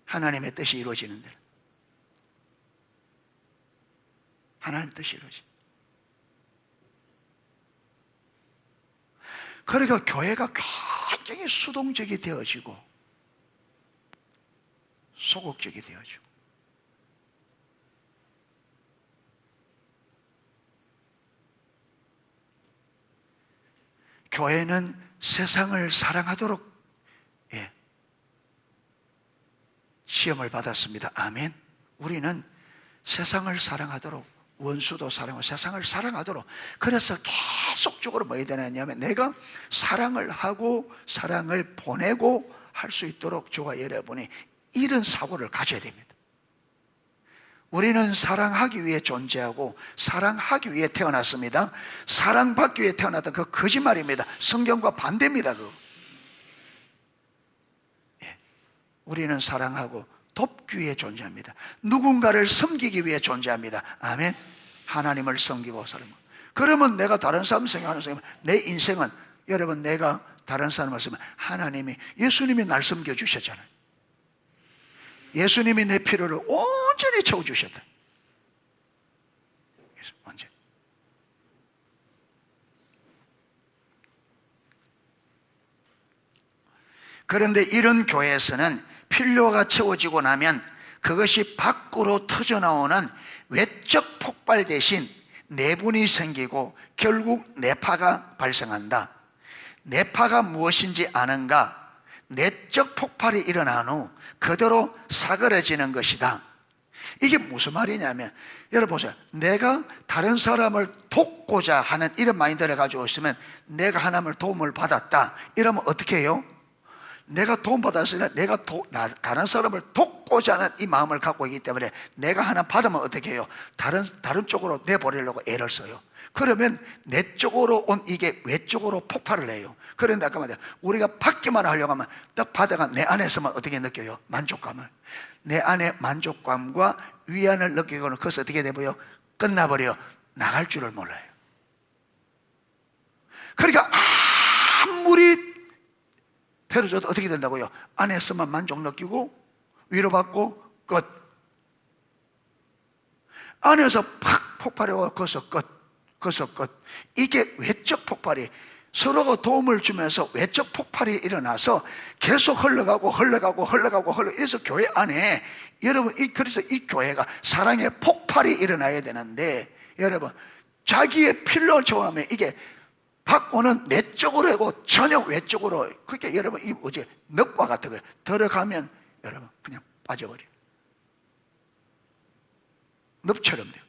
하나님의 뜻이 이루어지는 대로. 하나님의 뜻이 이루어지. 그러니까 교회가 굉장히 수동적이 되어지고 소극적이 되어지고. 교회는 세상을 사랑하도록 시험을 받았습니다. 아멘. 우리는 세상을 사랑하도록, 원수도 사랑하고 세상을 사랑하도록. 그래서 계속적으로 뭐 해야 되냐면 내가 사랑을 하고 사랑을 보내고 할 수 있도록 저와 여러분이 이런 사고를 가져야 됩니다. 우리는 사랑하기 위해 존재하고 사랑하기 위해 태어났습니다. 사랑받기 위해 태어났다, 그 거짓말입니다. 성경과 반대입니다. 우리는 사랑하고 돕기 위해 존재합니다. 누군가를 섬기기 위해 존재합니다. 아멘. 하나님을 섬기고 살면, 그러면 내가 다른 사람 생각하는 생각, 내 인생은, 여러분, 내가 다른 사람을 쓰면 하나님이, 예수님이 날 섬겨주셨잖아요. 예수님이 내 필요를 온전히 채워주셨다. 언제? 그런데 이런 교회에서는 필요가 채워지고 나면 그것이 밖으로 터져나오는 외적 폭발 대신 내분이 생기고 결국 내파가 발생한다. 내파가 무엇인지 아는가? 내적 폭발이 일어난 후 그대로 사그러지는 것이다. 이게 무슨 말이냐면, 여러분 보세요. 내가 다른 사람을 돕고자 하는 이런 마인드를 가지고 있으면, 내가 하나님을 도움을 받았다 이러면 어떻게 해요? 내가 도움받았으니까 내가 다른 사람을 돕고자 하는 이 마음을 갖고 있기 때문에, 내가 하나 받으면 어떻게 해요? 다른 쪽으로 내버리려고 애를 써요. 그러면 내 쪽으로 온 이게 외쪽으로 폭발을 해요. 그런데 아까 말했죠, 우리가 받기만 하려고 하면 딱 받아가 내 안에서만 어떻게 느껴요? 만족감을. 내 안에 만족감과 위안을 느끼고는 그것이 어떻게 되고요? 끝나버려. 나갈 줄을 몰라요. 그러니까 아무리 패를 줘도 어떻게 된다고요? 안에서만 만족 느끼고 위로받고 끝. 안에서 팍 폭발해와 거기서 끝. 거기서 끝. 이게 외적 폭발이, 서로가 도움을 주면서 외적 폭발이 일어나서 계속 흘러가고 그래서 교회 안에, 여러분, 그래서 이 교회가 사랑의 폭발이 일어나야 되는데, 여러분, 자기의 필요를 채워하면 이게 밖으로는 내적으로 하고 전혀 외적으로, 그러니까 여러분, 이 어제 늪과 같은 거예요. 들어가면 여러분 그냥 빠져버려요. 늪처럼 돼요.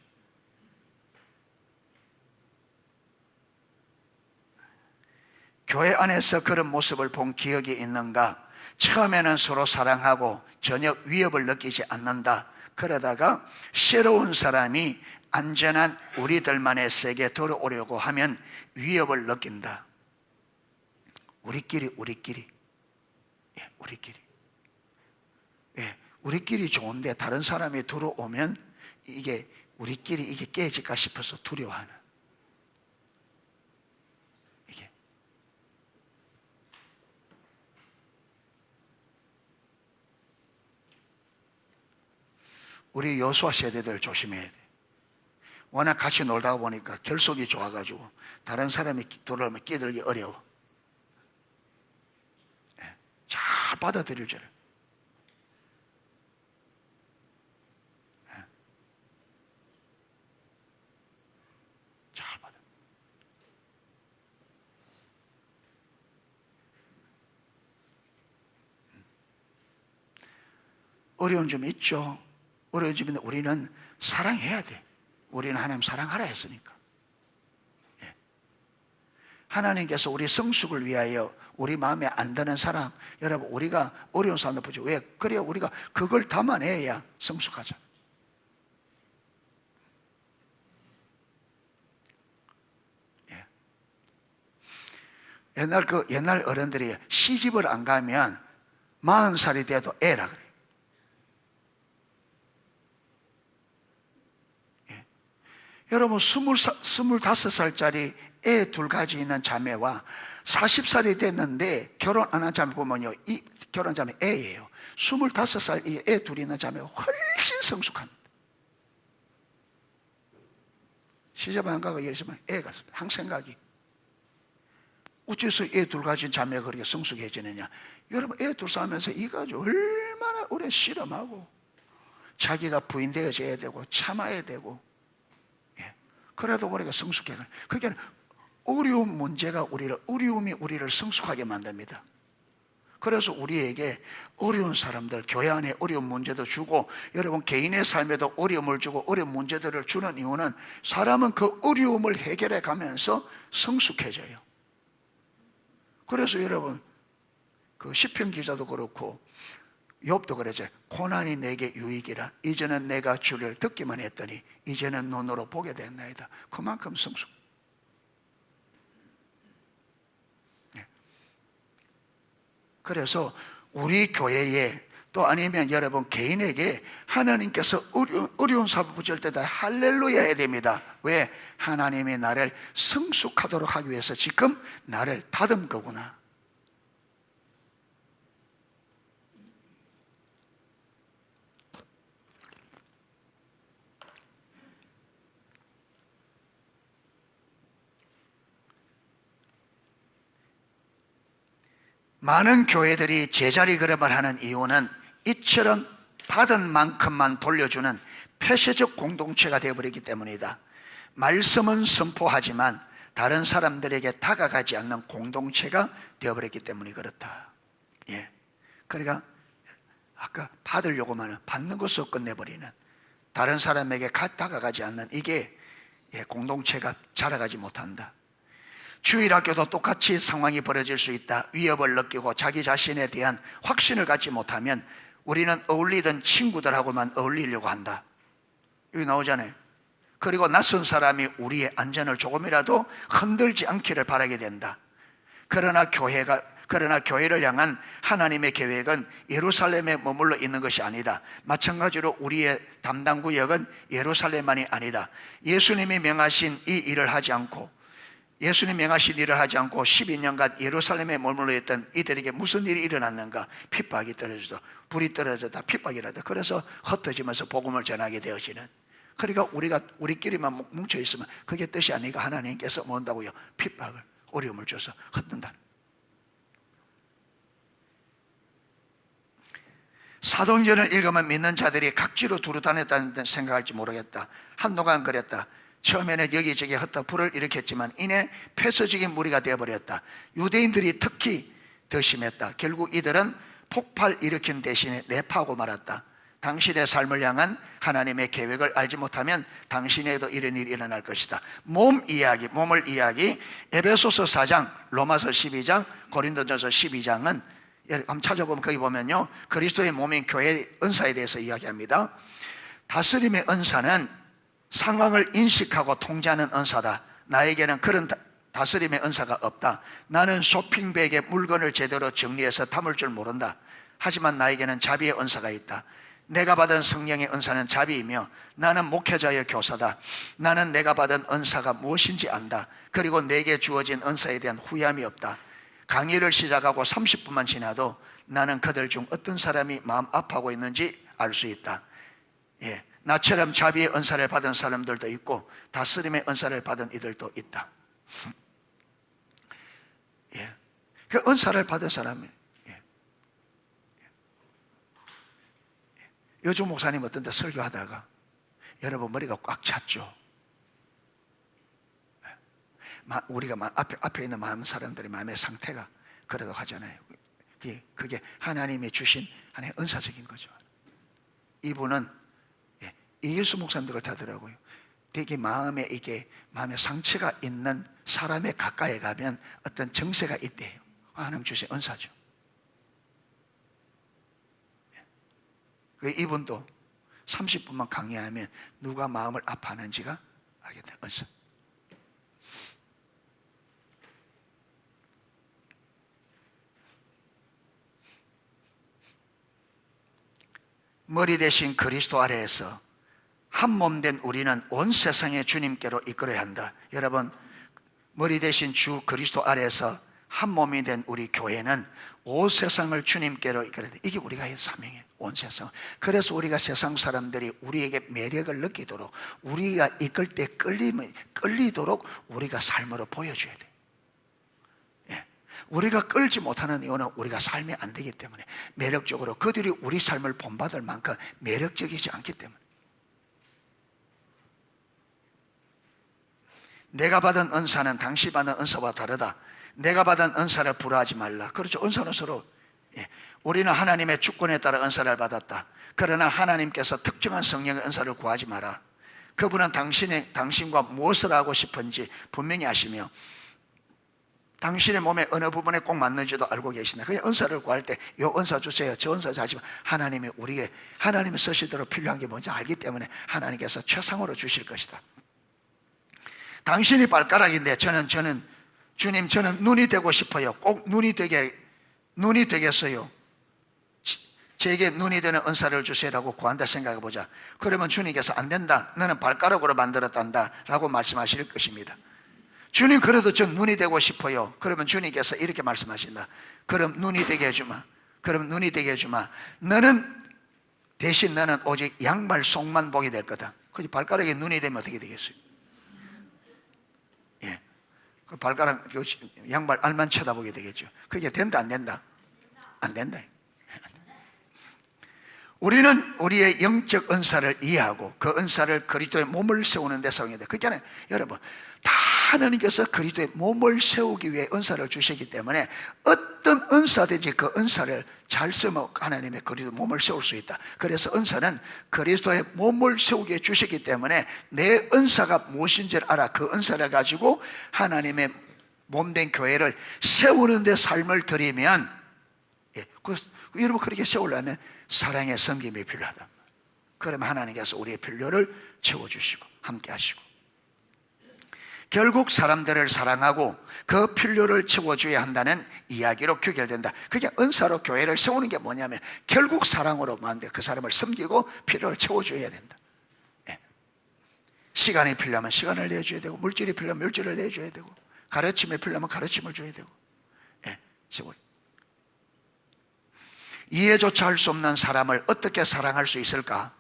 교회 안에서 그런 모습을 본 기억이 있는가? 처음에는 서로 사랑하고 전혀 위협을 느끼지 않는다. 그러다가 새로운 사람이 안전한 우리들만의 세계에 들어오려고 하면 위협을 느낀다. 우리끼리 예, 우리끼리 좋은데 다른 사람이 들어오면 이게 우리끼리 이게 깨질까 싶어서 두려워하는, 이게 우리 여수와 세대들 조심해야 돼. 워낙 같이 놀다 보니까 결속이 좋아가지고 다른 사람이 들어오면 끼들기 어려워. 잘 받아들일 줄. 잘 받아. 어려운 점이 있죠. 어려운 점인데 우리는 사랑해야 돼. 우리는 하나님 사랑하라 했으니까. 하나님께서 우리 성숙을 위하여 우리 마음에 안 드는 사람, 여러분, 우리가 어려운 사람들 보죠. 왜? 그래야 우리가 그걸 담아내야 성숙하자. 옛날 어른들이 시집을 안 가면 40살이 돼도 애라 그래요. 여러분, 25살짜리 애 둘 가지 있는 자매와 40살이 됐는데 결혼 안 한 자매 보면요, 이 결혼 자매 애예요. 25살 이 애 둘이 있는 자매가 훨씬 성숙합니다. 시집 안 가고 예를 들면 애가 항생각이, 어째서 애 둘 가진 자매가 그렇게 성숙해지느냐? 여러분, 애 둘 싸우면서 이 가지고 얼마나 오래 실험하고 자기가 부인 되어져야 되고 참아야 되고, 그래도 우리가 성숙해. 그게 어려움이 우리를 성숙하게 만듭니다. 그래서 우리에게 어려운 사람들, 교회 안에 어려운 문제도 주고, 여러분 개인의 삶에도 어려움을 주고 어려운 문제들을 주는 이유는 사람은 그 어려움을 해결해 가면서 성숙해져요. 그래서 여러분, 그 시편 기자도 그렇고 욥도 그러죠. 고난이 내게 유익이라. 이제는 내가 주를 듣기만 했더니 이제는 눈으로 보게 됐나이다. 그만큼 성숙. 그래서 우리 교회에 또 아니면 여러분 개인에게 하나님께서 어려운 삶을 붙일 때다 할렐루야 해야 됩니다. 왜? 하나님이 나를 성숙하도록 하기 위해서 지금 나를 다듬은 거구나. 많은 교회들이 제자리 걸음을 하는 이유는 이처럼 받은 만큼만 돌려주는 폐쇄적 공동체가 되어버리기 때문이다. 말씀은 선포하지만 다른 사람들에게 다가가지 않는 공동체가 되어버렸기 때문이 그렇다. 예. 그러니까 아까 받으려고만 받는 것으로 끝내버리는, 다른 사람에게 다가가지 않는 이게 공동체가 자라가지 못한다. 주일학교도 똑같이 상황이 벌어질 수 있다. 위협을 느끼고 자기 자신에 대한 확신을 갖지 못하면 우리는 어울리던 친구들하고만 어울리려고 한다. 여기 나오잖아요. 그리고 낯선 사람이 우리의 안전을 조금이라도 흔들지 않기를 바라게 된다. 그러나 교회를 향한 하나님의 계획은 예루살렘에 머물러 있는 것이 아니다. 마찬가지로 우리의 담당 구역은 예루살렘만이 아니다. 예수님이 명하신 이 일을 하지 않고 12년간 예루살렘에 머물러 있던 이들에게 무슨 일이 일어났는가? 핍박이 떨어지다, 불이 떨어졌다, 핍박이라다. 그래서 흩어지면서 복음을 전하게 되어지는. 그러니까 우리끼리만 뭉쳐 있으면 그게 뜻이 아니고 하나님께서 뭔다고요? 핍박을, 어려움을 줘서 흩는다. 사도행전을 읽으면 믿는 자들이 각지로 두루 다녔다는 생각할지 모르겠다. 한동안 그랬다. 처음에는 여기저기 흩어 불을 일으켰지만 이내 폐쇄적인 무리가 되어버렸다. 유대인들이 특히 더 심했다. 결국 이들은 폭발 일으킨 대신에 내파하고 말았다. 당신의 삶을 향한 하나님의 계획을 알지 못하면 당신에게도 이런 일이 일어날 것이다. 몸을 이야기 에베소서 4장, 로마서 12장, 고린도전서 12장은 한번 찾아보면 거기 보면요, 그리스도의 몸인 교회의 은사에 대해서 이야기합니다. 다스림의 은사는 상황을 인식하고 통제하는 은사다. 나에게는 그런 다스림의 은사가 없다. 나는 쇼핑백에 물건을 제대로 정리해서 담을 줄 모른다. 하지만 나에게는 자비의 은사가 있다. 내가 받은 성령의 은사는 자비이며 나는 목회자의 교사다. 나는 내가 받은 은사가 무엇인지 안다. 그리고 내게 주어진 은사에 대한 후회함이 없다. 강의를 시작하고 30분만 지나도 나는 그들 중 어떤 사람이 마음 아파하고 있는지 알 수 있다. 예, 나처럼 자비의 은사를 받은 사람들도 있고 다스림의 은사를 받은 이들도 있다. 예, 그 은사를 받은 사람이, 요즘 목사님 어떤 데 설교하다가 여러분 머리가 꽉 찼죠. 우리가 앞에 있는 많은 사람들의 마음의 상태가 그래도 하잖아요. 그게 하나님이 주신 하나의 은사적인 거죠. 이분은 이일수 목사님들을 타더라고요. 되게 마음에 상처가 있는 사람에 가까이 가면 어떤 정세가 있대요. 하나님 주신 은사죠. 이분도 30분만 강의하면 누가 마음을 아파하는지가 알게 돼. 은사. 머리 대신 그리스도 아래에서 한 몸 된 우리는 온 세상의 주님께로 이끌어야 한다. 여러분, 머리 대신 주 그리스도 아래에서 한 몸이 된 우리 교회는 온 세상을 주님께로 이끌어야 돼. 이게 우리가 할 사명이에요. 온 세상. 그래서 우리가 세상 사람들이 우리에게 매력을 느끼도록, 우리가 이끌 때 끌리도록 우리가 삶으로 보여줘야 돼. 우리가 끌지 못하는 이유는 우리가 삶이 안 되기 때문에, 매력적으로 그들이 우리 삶을 본받을 만큼 매력적이지 않기 때문에. 내가 받은 은사는 당시 받은 은사와 다르다. 내가 받은 은사를 불화하지 말라. 그렇죠. 은사는 서로, 우리는 하나님의 주권에 따라 은사를 받았다. 그러나 하나님께서 특정한 성령의 은사를 구하지 마라. 그분은 당신과 무엇을 하고 싶은지 분명히 아시며 당신의 몸의 어느 부분에 꼭 맞는지도 알고 계신다. 그냥 은사를 구할 때 이 은사 주세요, 저 은사 하지만 하나님이 우리에게 하나님이 쓰시대로 필요한 게 뭔지 알기 때문에 하나님께서 최상으로 주실 것이다. 당신이 발가락인데 주님 저는 눈이 되고 싶어요. 꼭 눈이 되겠어요. 제게 눈이 되는 은사를 주세요라고 구한다 생각해 보자. 그러면 주님께서 안 된다, 너는 발가락으로 만들었단다 라고 말씀하실 것입니다. 주님, 그래도 전 눈이 되고 싶어요. 그러면 주님께서 이렇게 말씀하신다. 그럼 눈이 되게 해주마. 그럼 눈이 되게 해주마. 대신 너는 오직 양발 속만 보게 될 거다. 그 발가락에 눈이 되면 어떻게 되겠어요? 예, 그 발가락 양발 알만 쳐다보게 되겠죠. 그게 된다 안 된다? 안 된다. 우리는 우리의 영적 은사를 이해하고 그 은사를 그리스도의 몸을 세우는 데 사용해야 돼요. 그러니까 여러분, 다 하나님께서 그리스도의 몸을 세우기 위해 은사를 주시기 때문에 어떤 은사든지 그 은사를 잘 쓰면 하나님의 그리스도 몸을 세울 수 있다. 그래서 은사는 그리스도의 몸을 세우기 위해 주시기 때문에 내 은사가 무엇인지를 알아 그 은사를 가지고 하나님의 몸된 교회를 세우는 데 삶을 드리면, 여러분, 그렇게 세우려면 사랑의 섬김이 필요하다. 그러면 하나님께서 우리의 필요를 채워주시고 함께 하시고, 결국 사람들을 사랑하고 그 필요를 채워줘야 한다는 이야기로 귀결된다. 그게 은사로 교회를 세우는 게 뭐냐면 결국 사랑으로 만들 그 사람을 섬기고 필요를 채워줘야 된다. 시간이 필요하면 시간을 내줘야 되고, 물질이 필요하면 물질을 내줘야 되고, 가르침이 필요하면 가르침을 줘야 되고. 이해조차 할 수 없는 사람을 어떻게 사랑할 수 있을까?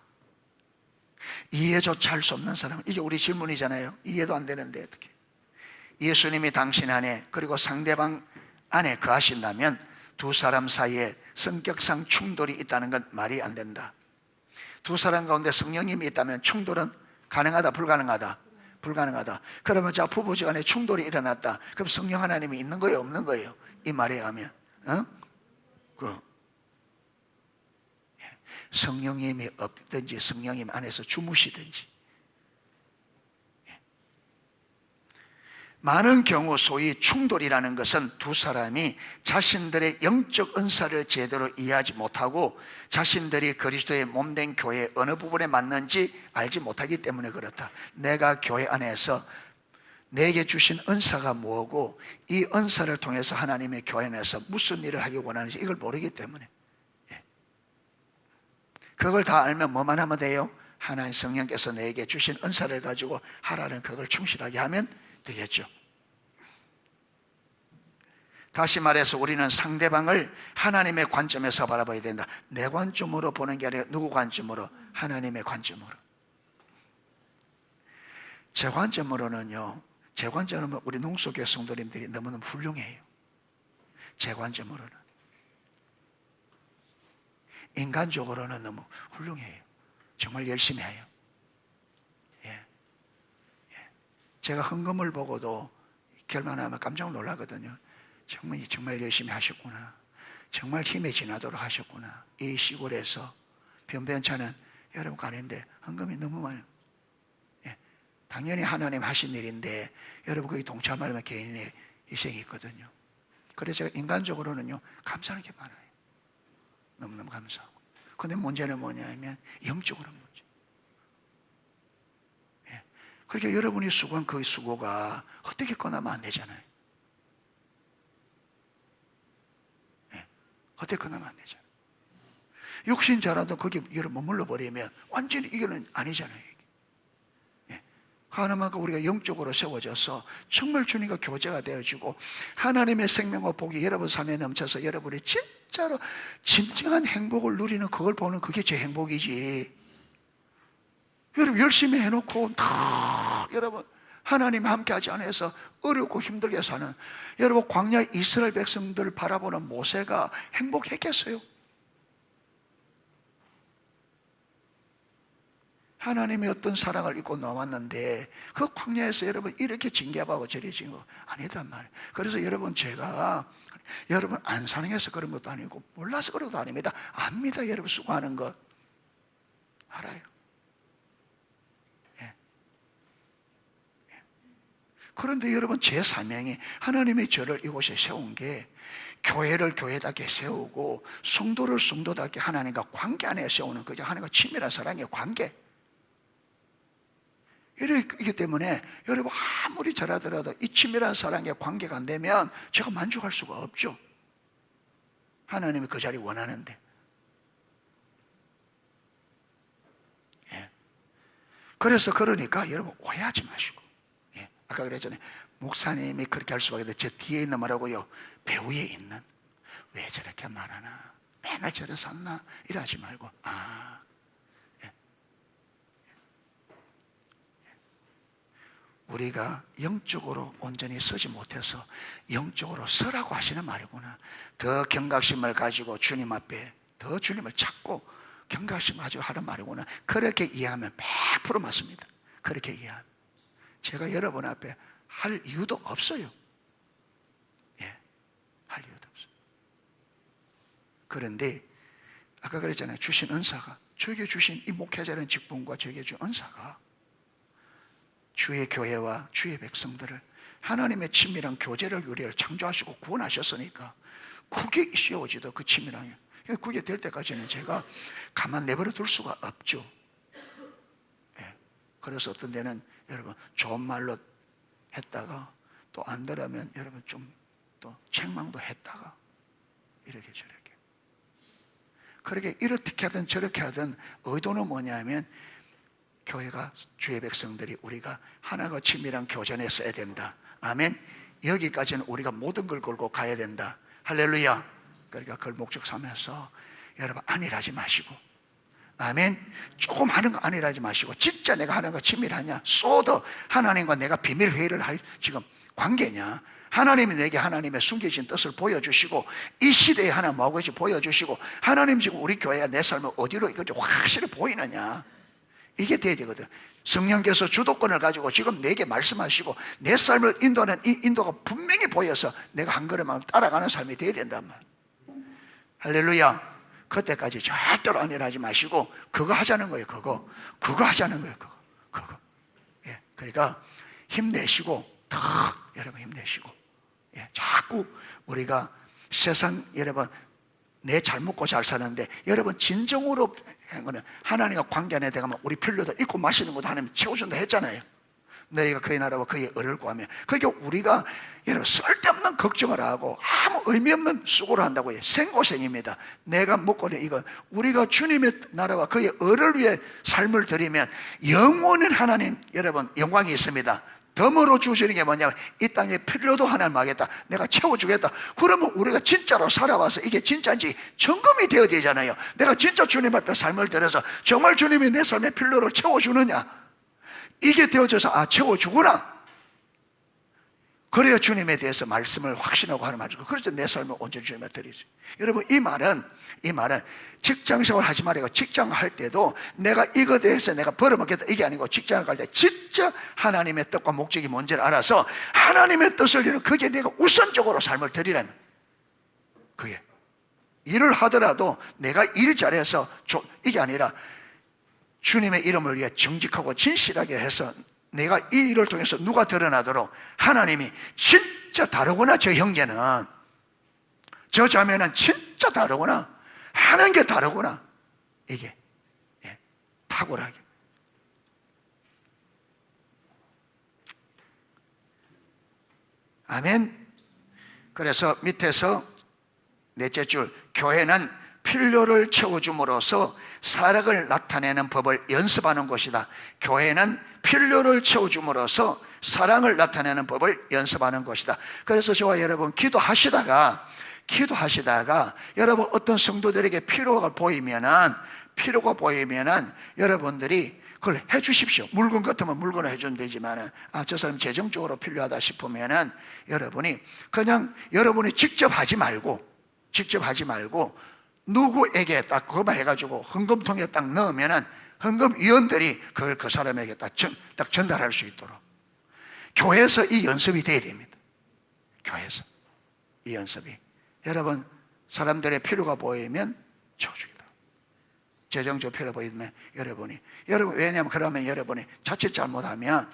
이해조차 할 수 없는 사람, 이게 우리 질문이잖아요. 이해도 안 되는데 어떻게? 예수님이 당신 안에 그리고 상대방 안에 거하신다면 두 사람 사이에 성격상 충돌이 있다는 건 말이 안 된다. 두 사람 가운데 성령님이 있다면 충돌은 가능하다 불가능하다? 불가능하다. 그러면 자, 부부지간에 충돌이 일어났다. 그럼 성령 하나님이 있는 거예요 없는 거예요? 이 말에 하면 성령님이 없든지 성령님 안에서 주무시든지, 많은 경우 소위 충돌이라는 것은 두 사람이 자신들의 영적 은사를 제대로 이해하지 못하고 자신들이 그리스도의 몸된 교회의 어느 부분에 맞는지 알지 못하기 때문에 그렇다. 내가 교회 안에서 내게 주신 은사가 뭐고 이 은사를 통해서 하나님의 교회 안에서 무슨 일을 하기 원하는지 이걸 모르기 때문에, 그걸 다 알면 뭐만 하면 돼요? 하나님 성령께서 내게 주신 은사를 가지고 하라는 그걸 충실하게 하면 되겠죠. 다시 말해서 우리는 상대방을 하나님의 관점에서 바라봐야 된다. 내 관점으로 보는 게 아니라 누구 관점으로? 하나님의 관점으로. 제 관점으로는요, 제 관점으로는 우리 농수교회 성도님들이 너무너무 훌륭해요. 제 관점으로는. 인간적으로는 너무 훌륭해요. 정말 열심히 해요. 제가 헌금을 보고도 결만하면 깜짝 놀라거든요. 정말 열심히 하셨구나. 정말 힘에 지나도록 하셨구나. 이 시골에서 변변찮은 여러분 가는데 헌금이 너무 많아요. 당연히 하나님 하신 일인데 여러분 거기 동참하려면 개인의 희생이 있거든요. 그래서 제가 인간적으로는요 감사하는 게 많아요. 너무너무 감사하고. 근데 문제는 뭐냐면 영적으로 문제. 그러니까 여러분이 수고한 그 수고가 헛되게 꺼나면 안 되잖아요. 헛되게 꺼나면 안 되잖아요. 육신자라도 거기 여러분 머물러 버리면 완전히 이거는 아니잖아요. 하나님과 우리가 영적으로 세워져서 정말 주님과 교제가 되어지고 하나님의 생명과 복이 여러분 삶에 넘쳐서 여러분이 진짜로 진정한 행복을 누리는 그걸 보는 그게 제 행복이지. 여러분 열심히 해놓고 다 여러분 하나님 함께하지 않아서 어렵고 힘들게 사는 여러분 광야 이스라엘 백성들을 바라보는 모세가 행복했겠어요? 하나님의 어떤 사랑을 입고 나왔는데 그 광야에서 여러분 이렇게 징계하고 저리 징거 아니단 말이에요. 그래서 여러분 제가 여러분 안 사랑해서 그런 것도 아니고 몰라서 그런 것도 아닙니다. 압니다. 여러분 수고하는 것 알아요. 그런데 여러분 제 사명이 하나님의 저를 이곳에 세운 게 교회를 교회답게 세우고 성도를 성도답게 하나님과 관계 안에 세우는 거죠. 하나님과 친밀한 사랑의 관계. 이렇기 때문에 여러분 아무리 잘하더라도 이 친밀한 사랑의 관계가 안 되면 제가 만족할 수가 없죠. 하나님이 그 자리 원하는데. 그래서 그러니까 여러분 오해하지 마시고, 예, 아까 그랬잖아요. 목사님이 그렇게 할 수밖에 없는데 저 뒤에 있는 뭐라고요? 배후에 있는, 왜 저렇게 말하나, 맨날 저래 샀나, 이러지 말고, 예. 우리가 영적으로 온전히 서지 못해서 영적으로 서라고 하시는 말이구나. 더 경각심을 가지고 주님 앞에 더 주님을 찾고 경각심을 가지고 하는 말이구나. 그렇게 이해하면 100% 맞습니다. 그렇게 이해하면 제가 여러분 앞에 할 이유도 없어요. 예, 할 이유도 없어요. 그런데 아까 그랬잖아요. 주신 은사가, 저에게 주신 이 목회자라는 직분과 저에게 준 은사가 주의 교회와 주의 백성들을 하나님의 친밀한 교제를 우리를 창조하시고 구원하셨으니까 그게 이어지도 그 친밀함이, 그게 될 때까지는 제가 가만 내버려 둘 수가 없죠. 예. 그래서 어떤 데는 여러분 좋은 말로 했다가 또 안 되려면 여러분 좀 또 책망도 했다가 이렇게 저렇게, 그렇게 이렇게 하든 저렇게 하든 의도는 뭐냐면 교회가, 주의 백성들이 우리가 하나가 친밀한 교전에 써야 된다. 아멘. 여기까지는 우리가 모든 걸 걸고 가야 된다. 할렐루야. 그러니까 그걸 목적 삼아서 여러분 안일하지 마시고, 아멘. 조금 하는 거 안일하지 마시고, 진짜 내가 하는 거 친밀하냐, 쏘더 하나님과 내가 비밀 회의를 할 지금 관계냐, 하나님이 내게 하나님의 숨겨진 뜻을 보여주시고 이 시대에 하나님 뭐하고 있지 보여주시고, 하나님 지금 우리 교회가 내 삶을 어디로 이거 확실히 보이느냐, 이게 돼야 되거든. 성령께서 주도권을 가지고 지금 내게 말씀하시고 내 삶을 인도하는 이 인도가 분명히 보여서 내가 한 걸음만 따라가는 삶이 돼야 된단 말이야. 할렐루야. 그때까지 절대로 안일하지 마시고 그거 하자는 거예요. 그거 하자는 거예요. 그거. 예, 그러니까 힘내시고, 더 여러분 힘내시고, 예, 자꾸 우리가 세상 여러분 내 잘 먹고 잘 사는데, 여러분 진정으로 하나님과 관계 안에 들어가면 우리 필요도 있고 마시는 것도 하나님 채워준다 했잖아요. 너희가 그의 나라와 그의 의를 구하며. 그러니까 우리가 여러분 쓸데없는 걱정을 하고 아무 의미 없는 수고를 한다고 해요. 생고생입니다. 내가 먹고는 이거, 우리가 주님의 나라와 그의 의를 위해 삶을 드리면 영원한 하나님 여러분 영광이 있습니다. 덤으로 주시는 게 뭐냐면 이 땅에 필요도 하나님 하겠다, 내가 채워주겠다. 그러면 우리가 진짜로 살아와서 이게 진짜인지 점검이 되어야 되잖아요. 내가 진짜 주님 앞에 삶을 들여서 정말 주님이 내 삶의 필요를 채워주느냐, 이게 되어져서 채워주구나. 그래야 주님에 대해서 말씀을 확신하고 하는 말이고, 그래서 내 삶을 온전히 주님에 드리죠. 여러분 이 말은 직장생활 하지 말고, 직장 할 때도 내가 이거에 대해서 내가 벌어먹겠다 이게 아니고, 직장을 갈 때 진짜 하나님의 뜻과 목적이 뭔지를 알아서 하나님의 뜻을 이루는, 그게 내가 우선적으로 삶을 드리라는, 그게 일을 하더라도 내가 일 잘해서 이게 아니라 주님의 이름을 위해 정직하고 진실하게 해서 내가 이 일을 통해서 누가 드러나도록, 하나님이 진짜 다르구나, 저 형제는, 저 자매는 진짜 다르구나, 하는 게 다르구나, 이게 탁월하게. 아멘. 그래서 밑에서 넷째 줄, 교회는 필요를 채워줌으로써 사랑을 나타내는 법을 연습하는 것이다. 교회는 필요를 채워줌으로써 사랑을 나타내는 법을 연습하는 것이다. 그래서 저와 여러분 기도하시다가 여러분 어떤 성도들에게 필요가 보이면은 여러분들이 그걸 해주십시오. 물건 같으면 물건을 해주면 되지만은 저 사람 재정적으로 필요하다 싶으면은 여러분이 그냥 여러분이 직접 하지 말고 누구에게 딱 그거만 해가지고 헌금통에 딱 넣으면은 헌금위원들이 그걸 그 사람에게 딱 전달할 수 있도록 교회에서 이 연습이 돼야 됩니다. 교회에서 이 연습이, 여러분 사람들의 필요가 보이면 채워주겠다. 재정적 필요가 보이면 여러분 왜냐하면 그러면 여러분이 자칫 잘못하면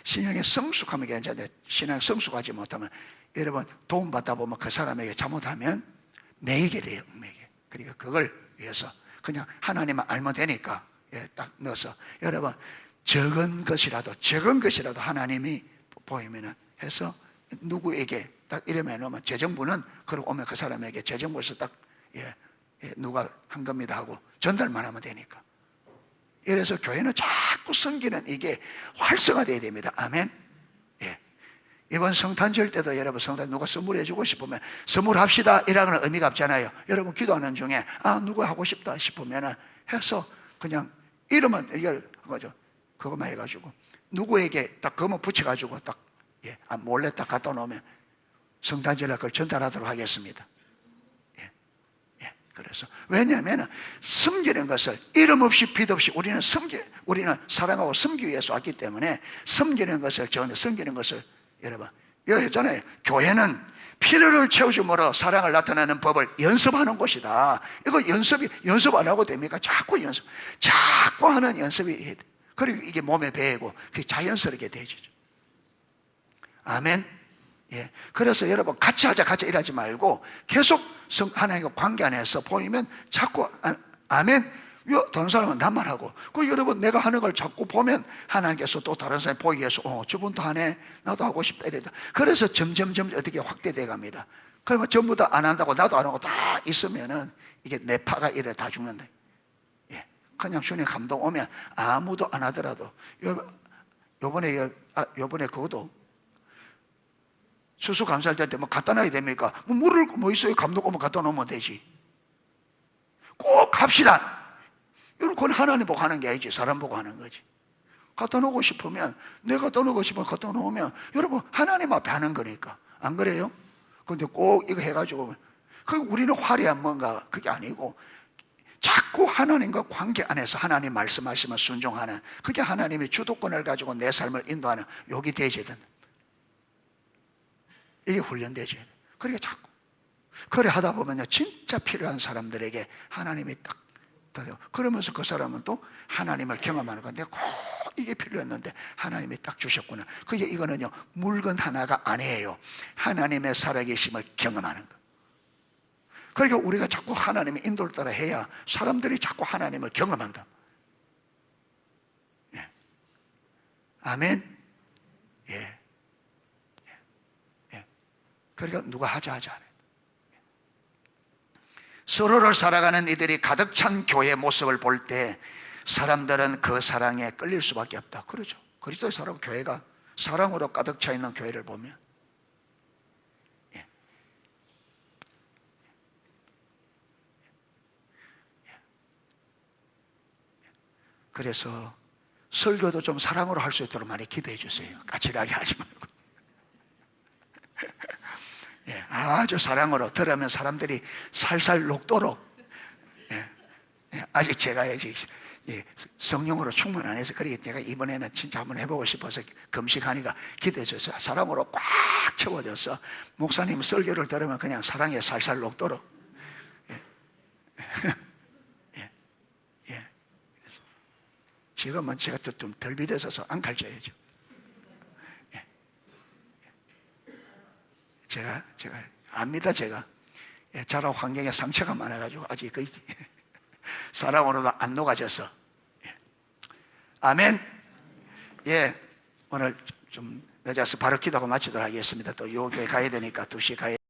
신앙에 성숙하면 괜찮은데, 신앙에 성숙하지 못하면 여러분 도움받다 보면 그 사람에게 잘못하면 매이게 돼요. 매이게. 그러니까 그걸 위해서 그냥 하나님만 알면 되니까 딱 넣어서 여러분 적은 것이라도 하나님이 보이면 해서 누구에게 딱 이름에 넣으면, 재정부는 그러고 오면 그 사람에게 재정부에서 딱 누가 한 겁니다 하고 전달만 하면 되니까 이래서 교회는 자꾸 섬기는 이게 활성화되어야 됩니다. 아멘. 예. 이번 성탄절 때도 여러분 성탄 누가 선물해 주고 싶으면 선물합시다 이라는 의미가 없잖아요. 여러분 기도하는 중에 누가 하고 싶다 싶으면 해서 그냥 이름은 이걸 뭐죠? 그것만 해가지고 누구에게 딱 그것만 붙여가지고 딱 몰래 딱 갖다 놓으면 성탄절에 그걸 전달하도록 하겠습니다. 그래서 왜냐하면 섬기는 것을 이름 없이 빛 없이 우리는 사랑하고 섬기기 위해서 왔기 때문에 섬기는 것을 여러분 여기 있잖아요. 교회는 필요를 채워줌으로 사랑을 나타내는 법을 연습하는 곳이다. 이거 연습 안 하고 됩니까? 자꾸 하는 연습이 그리고 이게 몸에 배이고 그게 자연스럽게 되죠. 아멘. 예. 그래서 여러분 같이 일하지 말고 계속 하나님과 관계 안에서 보이면 자꾸 아멘. 다른 사람은 나만 하고 그 여러분 내가 하는 걸 자꾸 보면 하나님께서 또 다른 사람이 보이게 해서 저분도 하네 나도 하고 싶다 이래다. 그래서 점점 어떻게 확대돼 갑니다. 그러면 전부 다 안 한다고 나도 안 하고 다 있으면은 이게 내 파가 이래 다 죽는다. 예. 그냥 주님 감동 오면 아무도 안 하더라도 요번에 그것도 수수감사할 때 뭐 갖다 놔야 됩니까? 물을 뭐 있어요? 감독 오면 갖다 놓으면 되지. 꼭 합시다. 여러분 그건 하나님 보고 하는 게 아니지 사람 보고 하는 거지. 갖다 놓고 싶으면 내가 갖다 놓고 싶으면 갖다 놓으면 여러분 하나님 앞에 하는 거니까 안 그래요? 근데 꼭 이거 해가지고 우리는 화려한 뭔가 그게 아니고 자꾸 하나님과 관계 안에서 하나님 말씀하시면 순종하는 그게 하나님의 주도권을 가지고 내 삶을 인도하는 여기 되어야 된다. 이게 훈련되죠. 그러니까 자꾸 그래 하다 보면요 진짜 필요한 사람들에게 하나님이 딱 그러면서 그 사람은 또 하나님을 경험하는 건데 꼭 이게 필요했는데 하나님이 딱 주셨구나. 그게 이거는요 물건 하나가 아니에요. 하나님의 살아계심을 경험하는 거. 그러니까 우리가 자꾸 하나님의 인도를 따라 해야 사람들이 자꾸 하나님을 경험한다. 예. 아멘. 예. 그러니까 누가 하자 안 해요. 서로를 살아가는 이들이 가득 찬 교회의 모습을 볼 때 사람들은 그 사랑에 끌릴 수밖에 없다. 그렇죠. 그리스도의 사랑 교회가 사랑으로 가득 차 있는 교회를 보면 그래서 설교도 좀 사랑으로 할 수 있도록 많이 기도해 주세요. 까칠하게 하지 말고 아주 사랑으로 들으면 사람들이 살살 녹도록 아직 제가 성령으로 충만 안 해서 그러기 제가 이번에는 진짜 한번 해보고 싶어서 금식하니까 기대해 줬어요. 사랑으로 꽉 채워져서 목사님 설교를 들으면 그냥 사랑에 살살 녹도록 지금은 제가 좀 덜 믿어서 안 가르쳐야죠. 제가 압니다. 제가 자라 환경에 상처가 많아가지고 아직 사랑으로도 안 녹아져서. 아멘. 예, 오늘 좀 늦어서 바로 기도하고 마치도록 하겠습니다. 또 요 교회 가야 되니까 2시에 가야